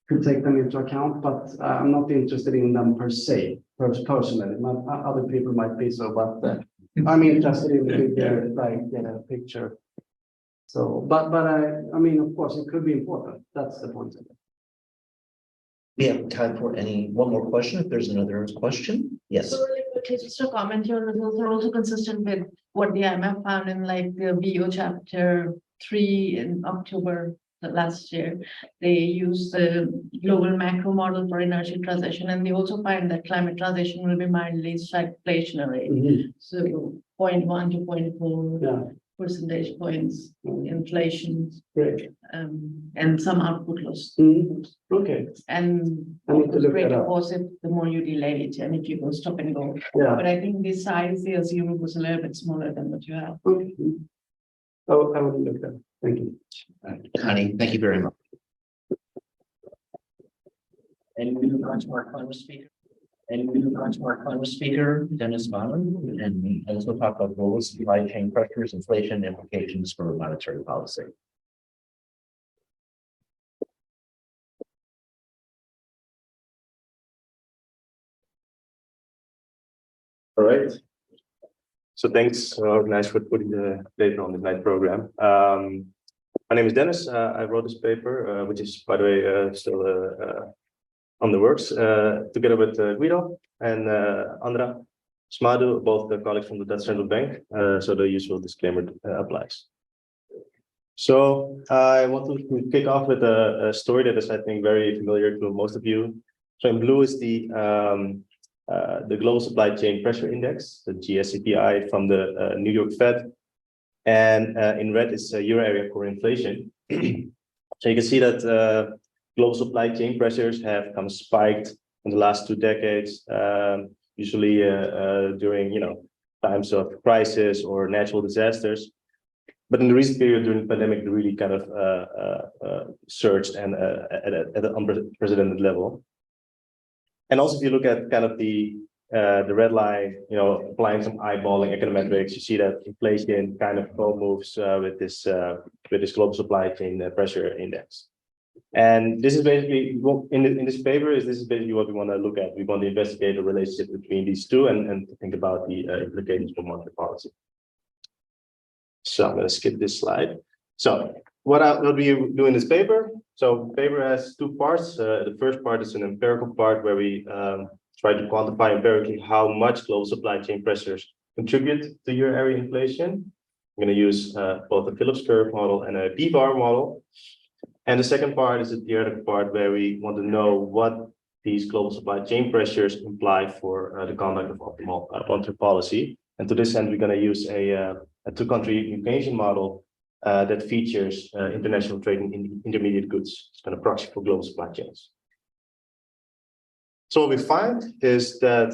could take them into account, but I'm not interested in them per se, personally. Other people might be so, but I'm interested in the bigger picture. So, but I mean, of course, it could be important. That's the point of it. We have time for one more question. If there's another question, yes. So just a comment, your results are also consistent with what the IMF found in like the BO chapter 3 in October last year. They use the global macro model for energy transition, and they also find that climate transition will be mildly stagflationary. So 0.1 to 0.4 percentage points inflation, and some output loss. Okay. And the greater deposit, the more you delay it, and if you go stop and go. But I think the size they assumed was a little bit smaller than what you have. Okay. Oh, I will look at that. Thank you. Connie, thank you very much. And we move on to our final speaker. Dennis Bonam, and we also talk about global supply chain pressures, inflation implications for monetary policy. All right. So thanks, organizers, for putting the paper on the night program. My name is Dennis. I wrote this paper, which is, by the way, still on the works, together with Guido and Andra, Smadu, both the colleagues from the Dutch Central Bank. So the usual disclaimer applies. So I want to kick off with a story that is, I think, very familiar to most of you. So in blue is the Global Supply Chain Pressure Index, the GSCPI from the New York Fed, and in red is Euro area core inflation. So you can see that global supply chain pressures have come spiked in the last 2 decades, usually during times of crisis or natural disasters. But in the recent period during the pandemic, it really kind of surged and at an unprecedented level. And also, if you look at kind of the red line, applying some eyeballing econometrics, you see that inflation kind of co-moves with this global supply chain pressure index. And this is basically in this paper this is basically what we want to look at. We want to investigate the relationship between these two and to think about the implications for monetary policy. So I'm going to skip this slide. So what we do in this paper? So the paper has two parts. The first part is an empirical part where we try to quantify empirically how much global supply chain pressures contribute to euro area inflation. I'm going to use both a Phillips curve model and a PBAR model. And the second part is the theoretical part where we want to know what these global supply chain pressures imply for the conduct of optimal monetary policy. And to this end, we're going to use a two-country Keynesian model that features international trading in intermediate goods. It's kind of proxy for global supply chains. So what we find is that,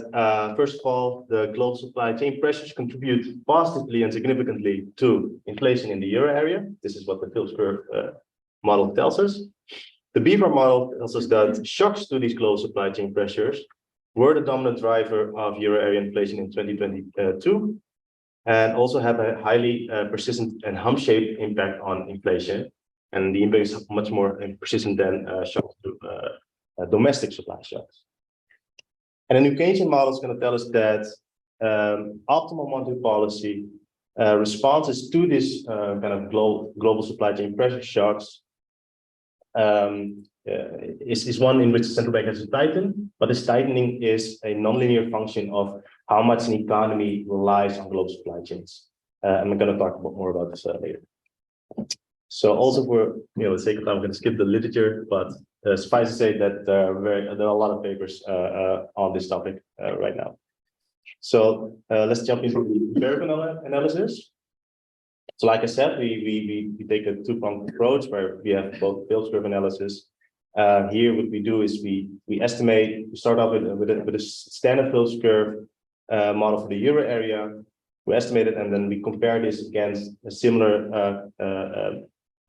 first of all, the global supply chain pressures contribute positively and significantly to inflation in the euro area. This is what the Phillips curve model tells us. The BEVAR model tells us that shocks to these global supply chain pressures were the dominant driver of euro area inflation in 2022, and also have a highly persistent and hump-shaped impact on inflation. And the impact is much more persistent than shocks to domestic supply shocks. And a new Keynesian model is going to tell us that optimal monetary policy responses to this kind of global supply chain pressure shocks is one in which the central bank has to tighten, but this tightening is a nonlinear function of how much an economy relies on global supply chains. And we're going to talk more about this later. So also for the sake of time, I'm going to skip the literature, but suffice to say that there are a lot of papers on this topic right now. So let's jump into the empirical analysis. So like I said, we take a two-pronged approach where we have both Phillips curve analysis. Here, what we do is we estimate, we start off with a standard Phillips curve model for the euro area. We estimate it, and then we compare this against a similar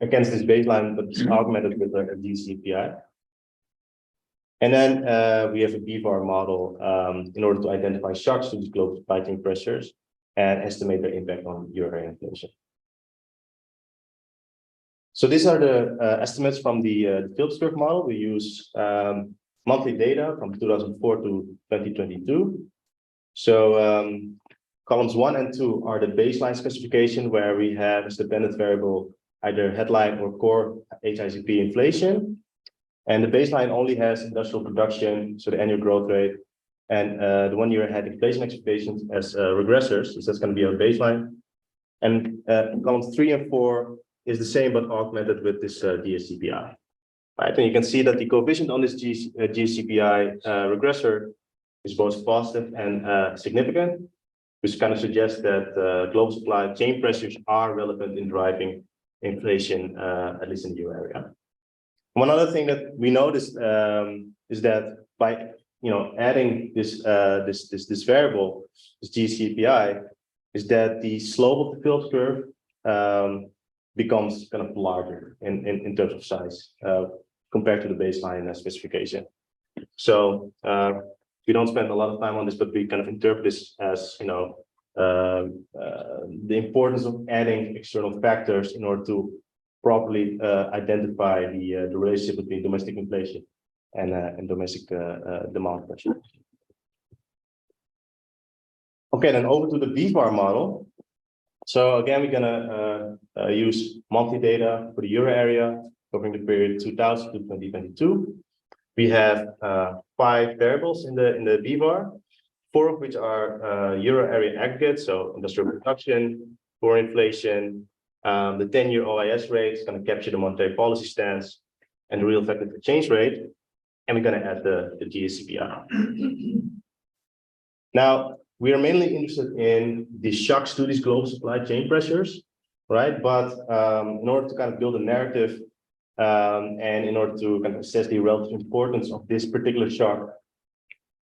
against this baseline, but it's augmented with a GCPI. And then we have a BEVAR model in order to identify shocks to these global supply chain pressures and estimate their impact on euro area inflation. So these are the estimates from the Phillips curve model. We use monthly data from 2004 to 2022. So columns 1 and 2 are the baseline specification where we have as dependent variable either headline or core HICP inflation. And the baseline only has industrial production, so the annual growth rate, and the 1 year ahead inflation expectations as regressors. So that's going to be our baseline. And columns 3 and 4 is the same, but augmented with this GSCPI. Right, and you can see that the coefficient on this GSCPI regressor is both positive and significant, which kind of suggests that global supply chain pressures are relevant in driving inflation, at least in the euro area. One other thing that we noticed is that by adding this this variable, this GCPI, is that the slope of the Phillips curve becomes kind of larger in terms of size compared to the baseline specification. So we don't spend a lot of time on this, but we kind of interpret this as the importance of adding external factors in order to properly identify the relationship between domestic inflation and domestic demand pressure. Okay, then over to the BEVAR model. So again, we're gonna use monthly data for the euro area covering the period 2000 to 2022. We have 5 variables in the BEVAR, 4 of which are euro area aggregate, so industrial production, core inflation, the 10-year OIS rate is going to capture the monetary policy stance, and the real effective exchange rate, and we're going to add the GSCPI. Now, we are mainly interested in the shocks to these global supply chain pressures, right? But in order to kind of build a narrative and in order to kind of assess the relative importance of this particular shock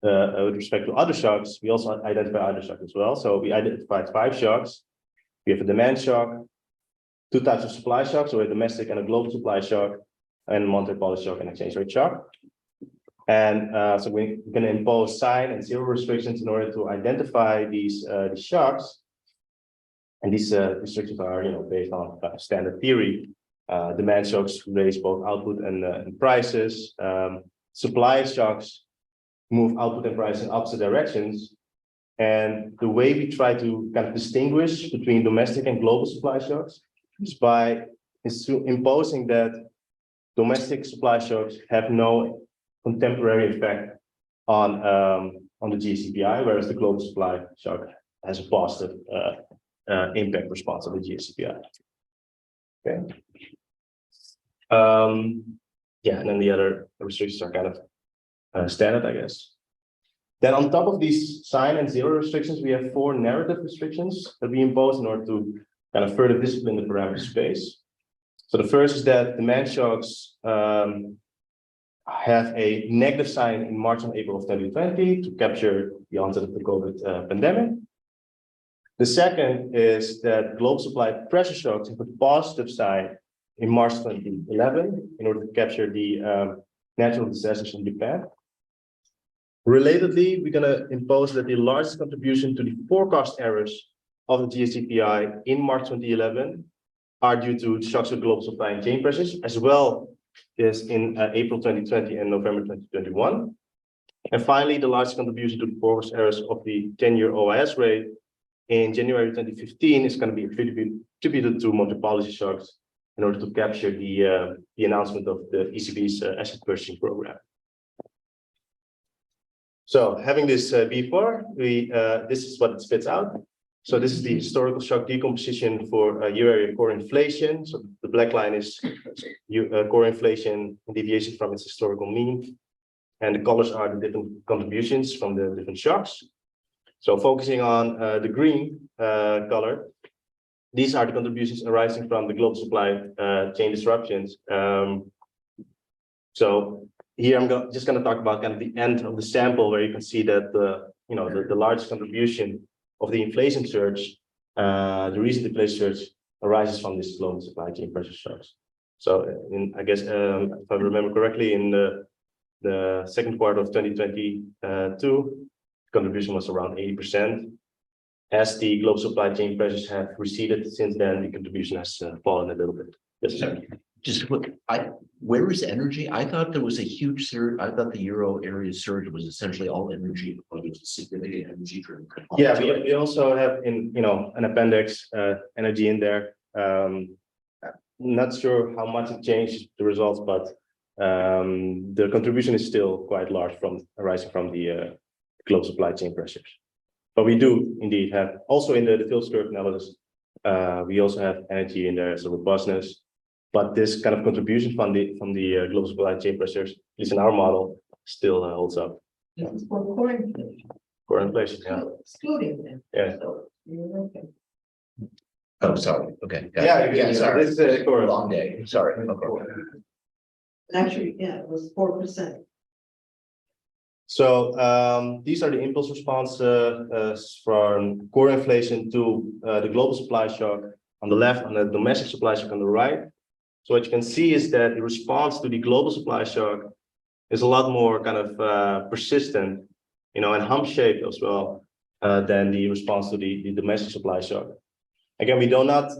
with respect to other shocks, we also identify other shocks as well. So we identified 5 shocks. We have a demand shock, two types of supply shocks, so a domestic and a global supply shock, and monetary policy shock and exchange rate shock. And so we're going to impose sign and zero restrictions in order to identify these shocks. And these restrictions are, based on standard theory. Demand shocks raise both output and prices. Supply shocks move output and price in opposite directions. And the way we try to kind of distinguish between domestic and global supply shocks is by imposing that domestic supply shocks have no contemporary effect on the GSCPI, whereas the global supply shock has a positive impact response on the GSCPI. Okay. Yeah, and then the other restrictions are kind of standard, I guess. Then on top of these sign and zero restrictions, we have 4 narrative restrictions that we impose in order to kind of further discipline the parameter space. So the first is that demand shocks have a negative sign in March and April of 2020 to capture the onset of the COVID pandemic. The second is that global supply pressure shocks have a positive sign in March 2011 in order to capture the natural disasters in Japan. Relatedly, we're going to impose that the largest contribution to the forecast errors of the GSCPI in March 2011 are due to shocks of global supply and chain pressures, as well as in April 2020 and November 2021. And finally, the largest contribution to the forecast errors of the 10-year OIS rate in January 2015 is going to be attributed to monetary policy shocks in order to capture the announcement of the ECB's asset purchasing program. So having this before, this is what it spits out. So this is the historical shock decomposition for euro area core inflation. So the black line is core inflation deviation from its historical mean. And the colors are the different contributions from the different shocks. So focusing on the green color, these are the contributions arising from the global supply chain disruptions. So here I'm just going to talk about kind of the end of the sample, where you can see that the largest contribution of the inflation surge, the recent inflation surge, arises from this global supply chain pressure shocks. So I guess if I remember correctly, in the second quarter of 2022, contribution was around 80%. As the global supply chain pressures have receded since then, the contribution has fallen a little bit. Yes, sir. Just look, where is energy? I thought there was a huge surge. I thought the euro area surge was essentially all energy, but it was a significant energy driven. Yeah, we also have in an appendix energy in there. Not sure how much it changed the results, but the contribution is still quite large arising from the global supply chain pressures. But we do indeed have also in the Phillips curve analysis, we also have energy in there as a robustness. But this kind of contribution from the global supply chain pressures, at least in our model, still holds up. This is for core inflation. Core inflation, yeah. Excluding them. Yeah. So, okay. Oh, sorry. Okay. Yeah, sorry. This is a core long day. Sorry. Okay. Actually, yeah, it was 4%. So these are the impulse responses from core inflation to the global supply shock on the left, and the domestic supply shock on the right. So what you can see is that the response to the global supply shock is a lot more kind of persistent, and hump-shaped as well than the response to the domestic supply shock. Again, we do not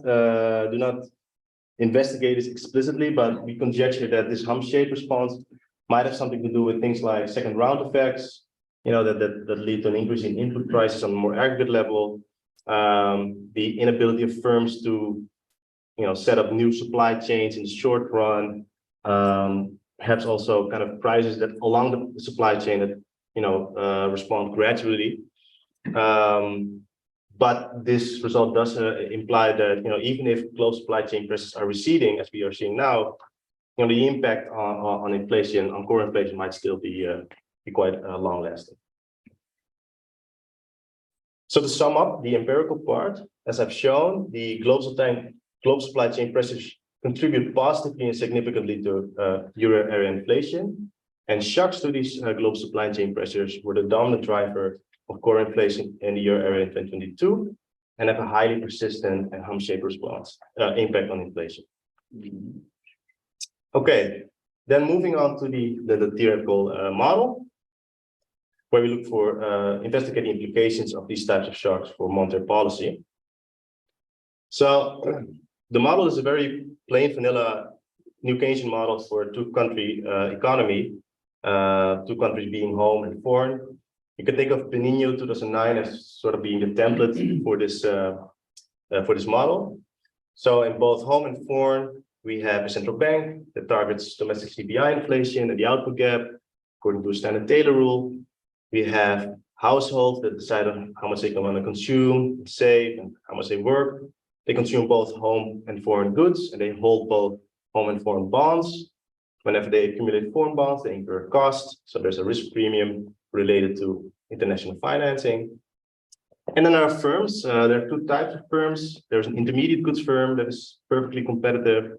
investigate this explicitly, but we conjecture that this hump-shaped response might have something to do with things like second round effects, that lead to an increase in input prices on a more aggregate level, the inability of firms to set up new supply chains in the short run, perhaps also kind of prices that along the supply chain that respond gradually. But this result does imply that even if global supply chain prices are receding, as we are seeing now, the impact on inflation, on core inflation, might still be quite long lasting. So to sum up the empirical part, as I've shown, the global supply chain pressures contribute positively and significantly to euro area inflation, and shocks to these global supply chain pressures were the dominant driver of core inflation in the euro area in 2022. and have a highly persistent and hum-shaped response, impact on inflation. Okay, then moving on to the theoretical model, where we look for investigating implications of these types of shocks for monetary policy. So the model is a very plain vanilla New Keynesian model for a two-country economy, two countries being home and foreign. You can think of Benigno 2009 as sort of being the template for this model. So in both home and foreign, we have a central bank that targets domestic CPI inflation and the output gap according to a standard Taylor rule. We have households that decide on how much they want to consume, save, and how much they work. They consume both home and foreign goods, and they hold both home and foreign bonds. Whenever they accumulate foreign bonds, they incur costs. So there's a risk premium related to international financing. And then there are firms. There are two types of firms. There's an intermediate goods firm that is perfectly competitive.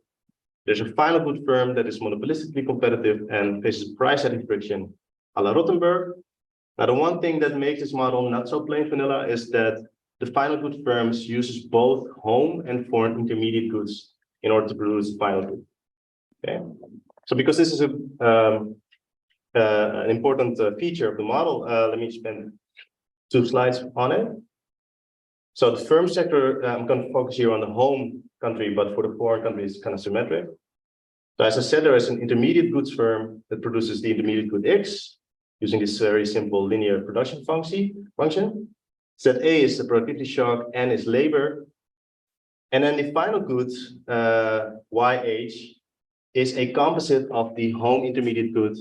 There's a final good firm that is monopolistically competitive and faces price setting friction a la Rothenberg. Now, the one thing that makes this model not so plain vanilla is that the final good firms uses both home and foreign intermediate goods in order to produce the final good. Okay, so because this is an important feature of the model, let me spend 2 slides on it. So the firm sector, I'm going to focus here on the home country, but for the foreign country, it's kind of symmetric. So as I said, there is an intermediate goods firm that produces the intermediate good X using this very simple linear production function. ZA is the productivity shock, N is labor. And then the final good, YH, is a composite of the home intermediate good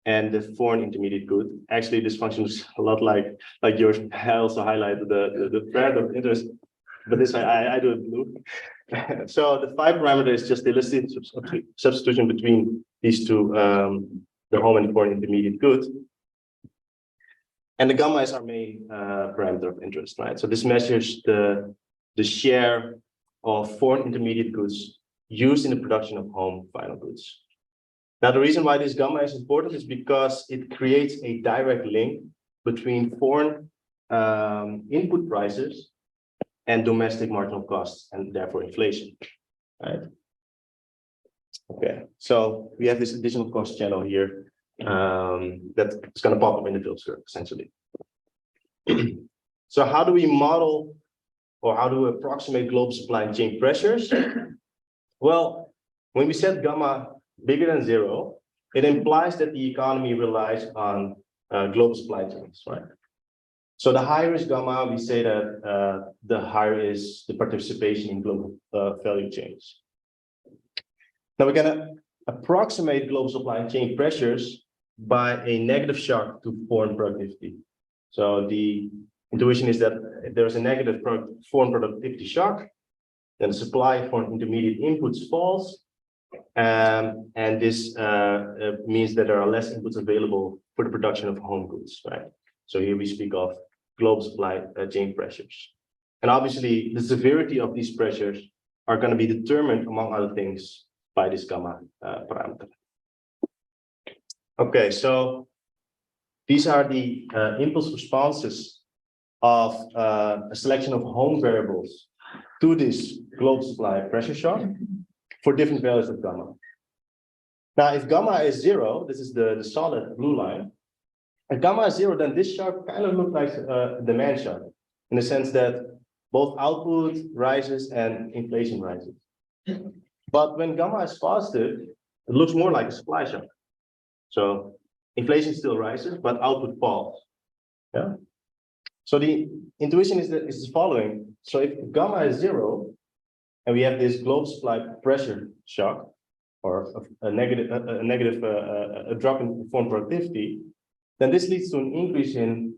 and the foreign intermediate good. Actually, this function is a lot like yours. I also highlighted the thread of interest, but this I do it blue. So the phi parameter is just the illicit substitution between these two, the home and foreign intermediate good. And the gamma is our main parameter of interest, right? So this measures the share of foreign intermediate goods used in the production of home final goods. Now, the reason why this gamma is important is because it creates a direct link between foreign input prices and domestic marginal costs, and therefore inflation, right? Okay, so we have this additional cost channel here that is going to pop up in the Phillips curve, essentially. So how do we model or how do we approximate global supply chain pressures? Well, when we set gamma bigger than 0, it implies that the economy relies on global supply chains, right? So the higher is gamma, we say that the higher is the participation in global value chains. Now we're going to approximate global supply chain pressures by a negative shock to foreign productivity. So the intuition is that if there is a negative foreign productivity shock, then the supply for intermediate inputs falls. And this means that there are less inputs available for the production of home goods, right? So here we speak of global supply chain pressures. And obviously, the severity of these pressures are going to be determined, among other things, by this gamma parameter. Okay, so these are the impulse responses of a selection of home variables to this global supply pressure shock for different values of gamma. Now, if gamma is 0, this is the solid blue line. If gamma is 0, then this shock kind of looks like a demand shock in the sense that both output rises and inflation rises. But when gamma is positive, it looks more like a supply shock. So inflation still rises, but output falls. Yeah. So the intuition is the following. So if gamma is 0, and we have this global supply pressure shock, or a drop in foreign productivity, then this leads to an increase in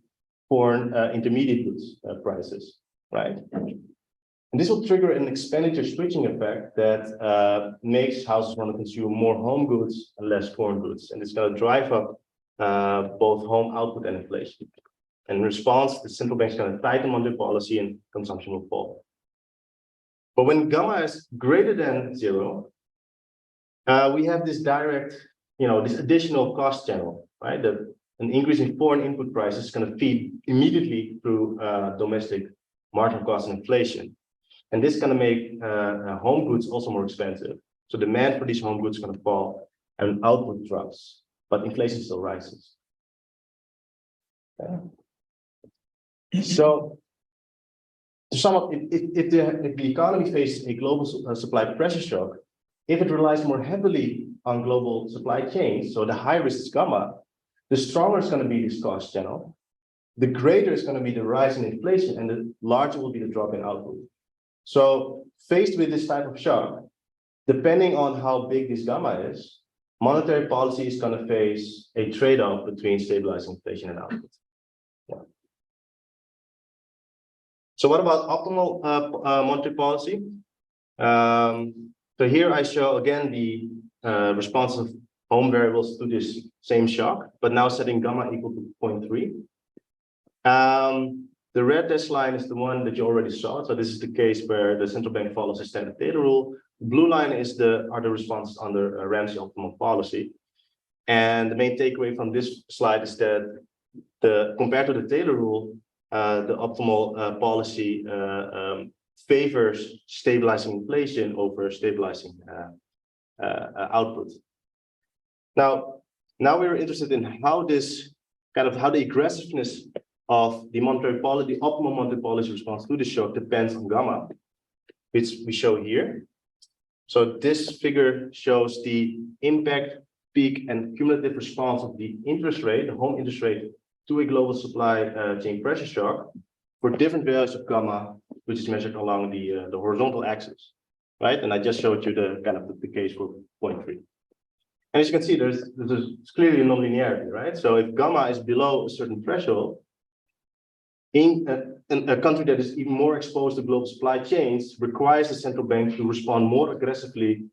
foreign intermediate goods prices, right? And this will trigger an expenditure switching effect that makes houses want to consume more home goods and less foreign goods. And it's going to drive up both home output and inflation. And in response, the central bank is going to tighten monetary policy and consumption will fall. But when gamma is greater than 0, we have this direct, this additional cost channel, right? An increase in foreign input prices is going to feed immediately through domestic marginal cost and inflation. And this is going to make home goods also more expensive. So demand for these home goods is going to fall and output drops, but inflation still rises. So to sum up, if the economy faces a global supply pressure shock, if it relies more heavily on global supply chains, so the higher risk is gamma, the stronger is going to be this cost channel, the greater is going to be the rise in inflation, and the larger will be the drop in output. So faced with this type of shock, depending on how big this gamma is, monetary policy is going to face a trade-off between stabilizing inflation and output. Yeah. So what about optimal monetary policy? So here I show again the response of home variables to this same shock, but now setting gamma equal to 0.3. The red dashed line is the one that you already saw. So this is the case where the central bank follows the standard Taylor rule. The blue line is are the responses under Ramsey optimal policy. And the main takeaway from this slide is that compared to the Taylor rule, the optimal policy favors stabilizing inflation over stabilizing output. Now we're interested in how this how the aggressiveness of the monetary policy, the optimal monetary policy response to the shock depends on gamma, which we show here. So this figure shows the impact, peak, and cumulative response of the interest rate, the home interest rate, to a global supply chain pressure shock for different values of gamma, which is measured along the horizontal axis, right? And I just showed you the case for 0.3. And as you can see, there's clearly a nonlinearity, right? So if gamma is below a certain threshold, in a country that is even more exposed to global supply chains requires the central bank to respond more aggressively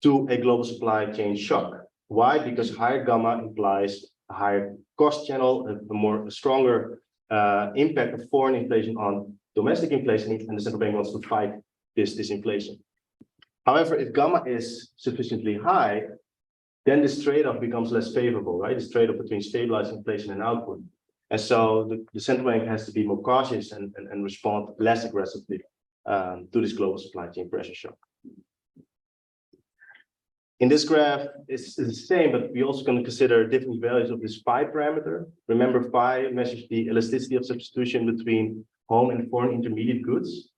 to a global supply chain shock. Why? Because higher gamma implies a higher cost channel, a stronger impact of foreign inflation on domestic inflation, and the central bank wants to fight this inflation. However, if gamma is sufficiently high, then this trade-off becomes less favorable, right? This trade-off between stabilized inflation and output. And so the central bank has to be more cautious and respond less aggressively to this global supply chain pressure shock. In this graph, it's the same, but we also can consider different values of this phi parameter. Remember, phi measures the elasticity of substitution between home and foreign intermediate goods.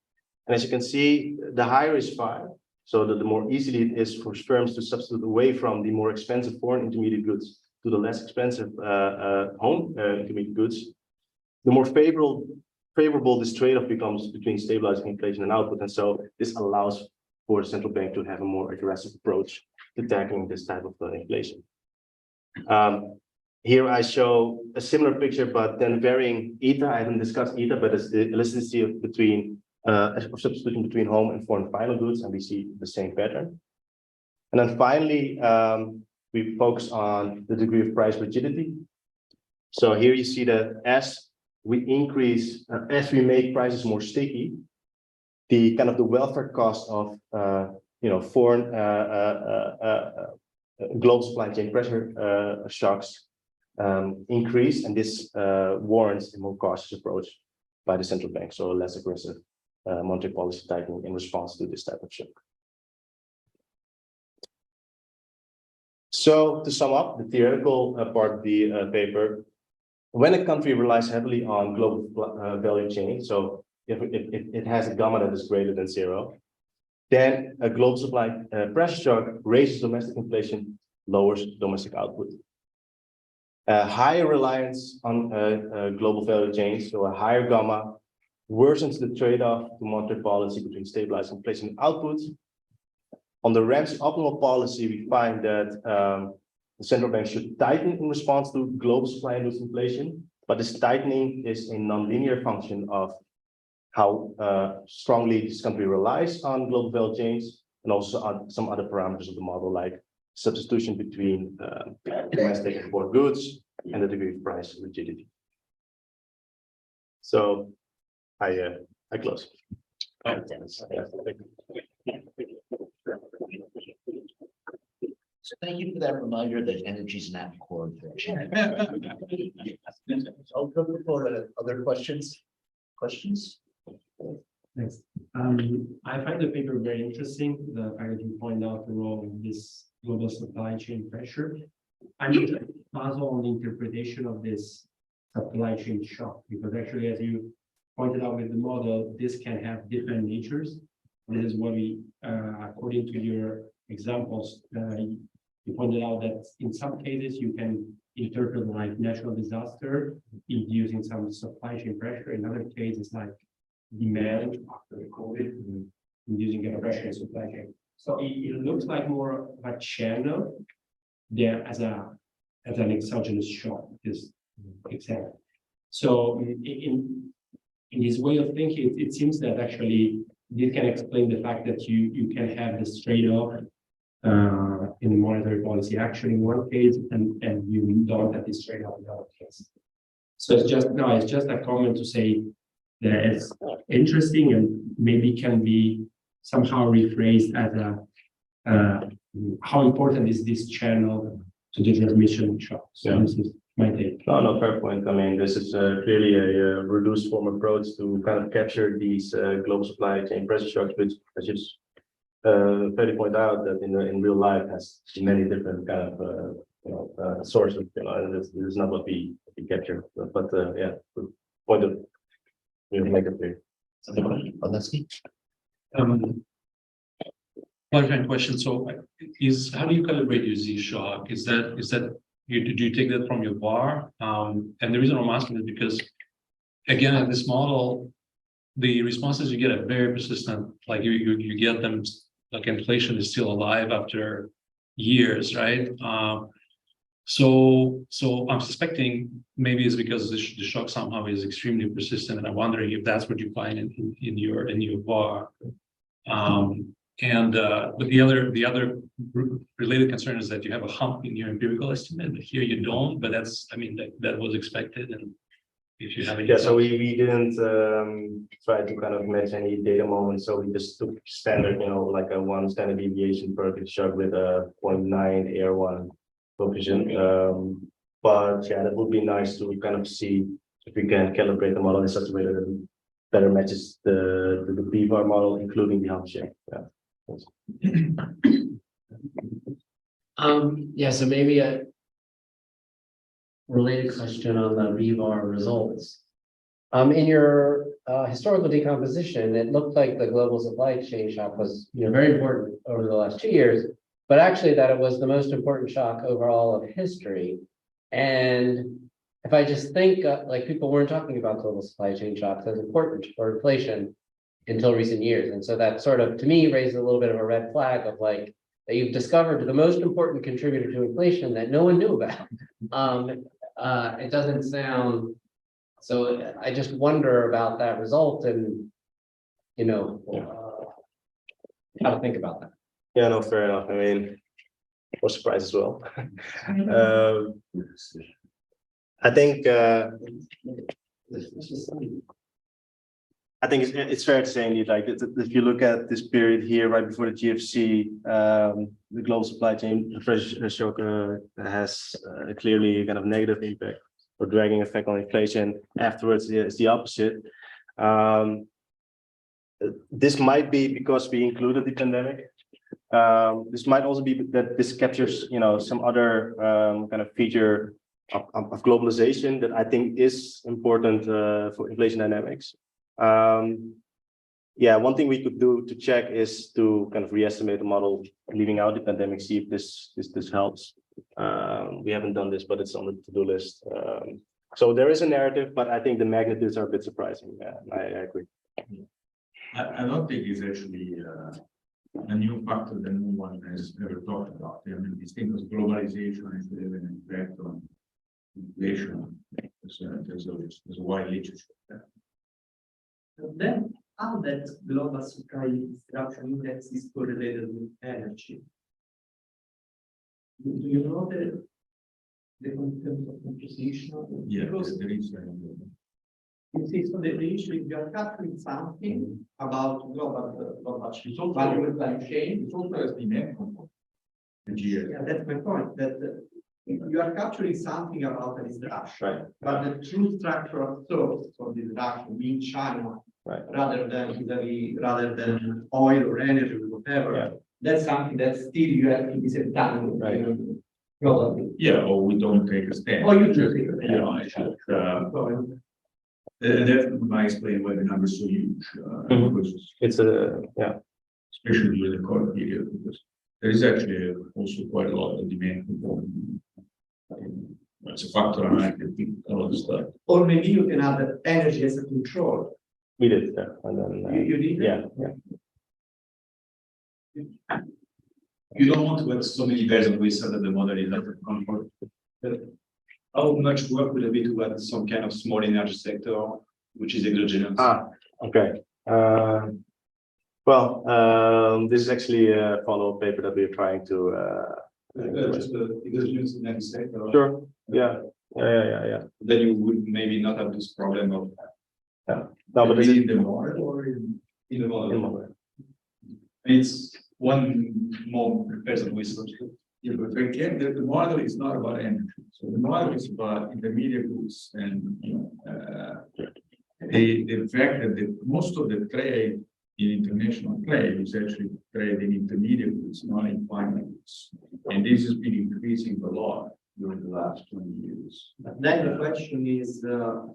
And as you can see, the higher is phi, so that the more easily it is for firms to substitute away from the more expensive foreign intermediate goods to the less expensive home intermediate goods, the more favorable this trade-off becomes between stabilizing inflation and output. And so this allows for the central bank to have a more aggressive approach to tackling this type of inflation. Here I show a similar picture, but then varying eta. I haven't discussed eta, but it's the elasticity of substitution between home and foreign final goods, and we see the same pattern. And then finally, we focus on the degree of price rigidity. So here you see that as we make prices more sticky, the the welfare cost of foreign global supply chain pressure shocks increase, and this warrants a more cautious approach by the central bank, so a less aggressive monetary policy tightening in response to this type of shock. So to sum up the theoretical part of the paper, when a country relies heavily on global value chain, so if it has a gamma that is greater than 0, then a global supply pressure shock raises domestic inflation, lowers domestic output. Higher reliance on global value chains, so a higher gamma, worsens the trade-off to monetary policy between stabilized inflation and output. On the Ramsey optimal policy, we find that the central bank should tighten in response to global supply induced inflation, but this tightening is a nonlinear function of how strongly this country relies on global value chains, and also on some other parameters of the model, like substitution between domestic and foreign goods and the degree of price rigidity. So I close. All right, Dennis. So thank you for that reminder that energy is not core inflation. I'll go for other questions. Thanks. I find the paper very interesting. The fact that you point out the role of this global supply chain pressure. I'm puzzled on the interpretation of this supply chain shock, because actually, as you pointed out with the model, this can have different natures. This is what we, according to your examples, you pointed out that in some cases you can interpret like natural disaster inducing some supply chain pressure. In other cases, like demand after COVID inducing a pressure in supply chain. So it looks like more of a channel there as an exogenous shock, this example. So in this way of thinking, it seems that actually this can explain the fact that you can have this trade-off in monetary policy action in one case, and you don't have this trade-off in other cases. So it's just a comment to say that it's interesting and maybe can be somehow rephrased as how important is this channel to the transmission shock. So this is my take. No, fair point. I mean, this is clearly a reduced form approach to kind of capture these global supply chain pressure shocks, which I just fairly point out that in real life has many different kind of sources. And this is not what we capture. But yeah, good point of make it clear. Clarifying question. So, how do you calibrate your Z shock? Do you take that from your VAR? And the reason I'm asking is because, again, in this model, the responses you get are very persistent. Like you get them, like inflation is still alive after years, right? So I'm suspecting maybe it's because the shock somehow is extremely persistent, and I'm wondering if that's what you find in your VAR. But the other related concern is that you have a hump in your empirical estimate, but here you don't. But that was expected. And if you have any, so we didn't try to kind of match any data moments. So we just took standard, like a 1 standard deviation per shock with a 0.9 AR1 coefficient. But yeah, that would be nice to kind of see if we can calibrate the model in such a way that it better matches the BVAR model, including the hump shape. Yeah. So maybe a related question on the BVAR results. In your historical decomposition, it looked like the global supply chain shock was very important over the last 2 years, but actually that it was the most important shock overall of history. And if I just think like people weren't talking about global supply chain shocks as important for inflation until recent years. And so that sort of, to me, raises a little bit of a red flag of like, that you've discovered the most important contributor to inflation that no one knew about. It doesn't sound, so I just wonder about that result and, how to think about that. Yeah, no, fair enough. I mean, I was surprised as well. I think it's fair to say indeed, like if you look at this period here, right before the GFC, the global supply chain pressure shock has clearly kind of negative impact or dragging effect on inflation. Afterwards, it's the opposite. This might be because we included the pandemic. This might also be that this captures, some other kind of feature of globalization that I think is important for inflation dynamics. One thing we could do to check is to kind of re-estimate the model, leaving out the pandemic, see if this helps. We haven't done this, but it's on the to-do list. So there is a narrative, but I think the magnitudes are a bit surprising. Yeah, I agree. I don't think it's actually a new factor that no one has ever talked about. I mean, this thing of globalization is having an impact on inflation. There's a wide literature. Then how that global supply disruption index is correlated with energy? Do you know the content of composition? Yeah, because there is. you see, so the issue is you are capturing something about global It's also value supply chain. It's also as demand component. Yeah, that's my point. That you are capturing something about a disruption, Right. but the true structural source of the disruption, being China Right. rather than oil or energy or whatever. Yeah. That's something that still you have to be set down. Right. Probably. Yeah, or we don't take a stand. Or you just. You know, I should, and that might explain why the number is so huge, because It's a, yeah, especially during the COVID period, because there is actually also quite a lot of demand. It's a factor, and I can think a lot of stuff. Or maybe you can add the energy as a control. we did, yeah, and then, You did? yeah, yeah. You don't want to have so many bells and whistles that the model is out of control. How much work will it be to add some kind of small energy sector, which is exogenous? Okay. This is actually a follow-up paper that we're trying to. Just the exogenous energy sector. Sure. Yeah. Then you would maybe not have this problem of. No, but this is in the model or in In the model. in model. It's one more bells and whistles. Yeah, but again, the model is not about energy. So the model is about intermediate goods and, you know, the fact that most of the trade in international trade is actually trade in intermediate goods, not in final goods. And this has been increasing a lot during the last 20 years. But then the question is, So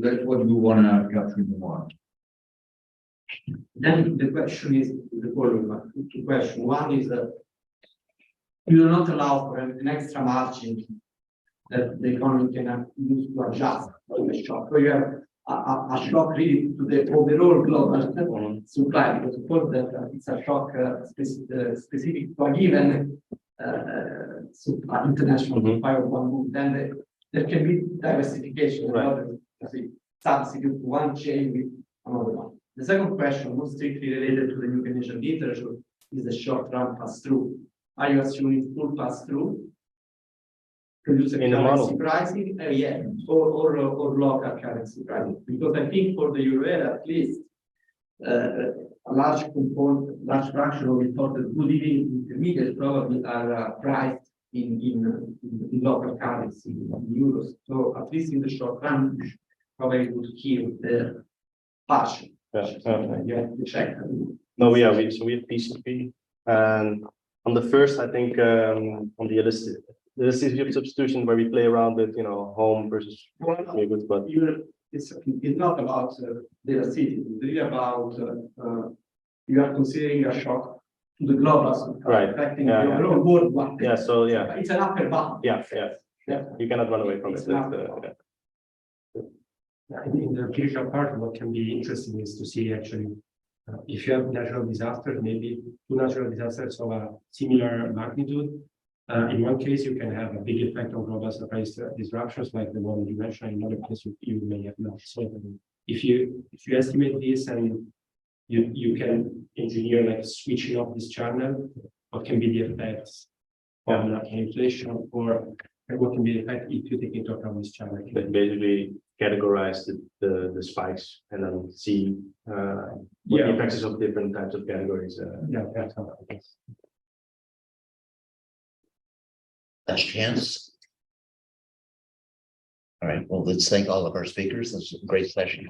that's what we want to capture in the market. then the question is the following, two questions. One is that you do not allow for an extra margin that the economy can use to adjust to the shock. So you have a shock really to the overall global supply, because suppose that it's a shock specific to a given international supply of one good, then there can be diversification in order to substitute one chain with another one. The second question, more strictly related to the new Keynesian literature, is the short-run pass-through. Are you assuming full pass-through? Produce a In the model. currency pricing, or local currency pricing? Because I think for the euro area, at least, a large component, large fraction of imported good living intermediates probably are priced in local currency, in euros. So at least in the short run, probably would kill the passion. You have to check. No, we have PCP, and on the first, I think, on the elasticity of substitution where we play around with, home versus goods, but It's not about the elasticity, it's really about you are considering a shock to the global supply, Right. affecting Yeah, the overall world one. yeah, so yeah, It's an upper bound. yeah, you cannot run away from it. It's not- I think in the empirical part, what can be interesting is to see actually, if you have natural disasters, maybe two natural disasters of a similar magnitude. In one case, you can have a big effect on global supply disruptions, like the one you mentioned. In another case, you may have not. So if you estimate this and you can engineer like switching off this channel, what can be the effects on inflation, or what can be the effect if you take into account this channel? But basically categorize the spikes and then see what the effects is of different types of categories. That's how I guess. Last chance. All right, well, let's thank all of our speakers. This is a great session.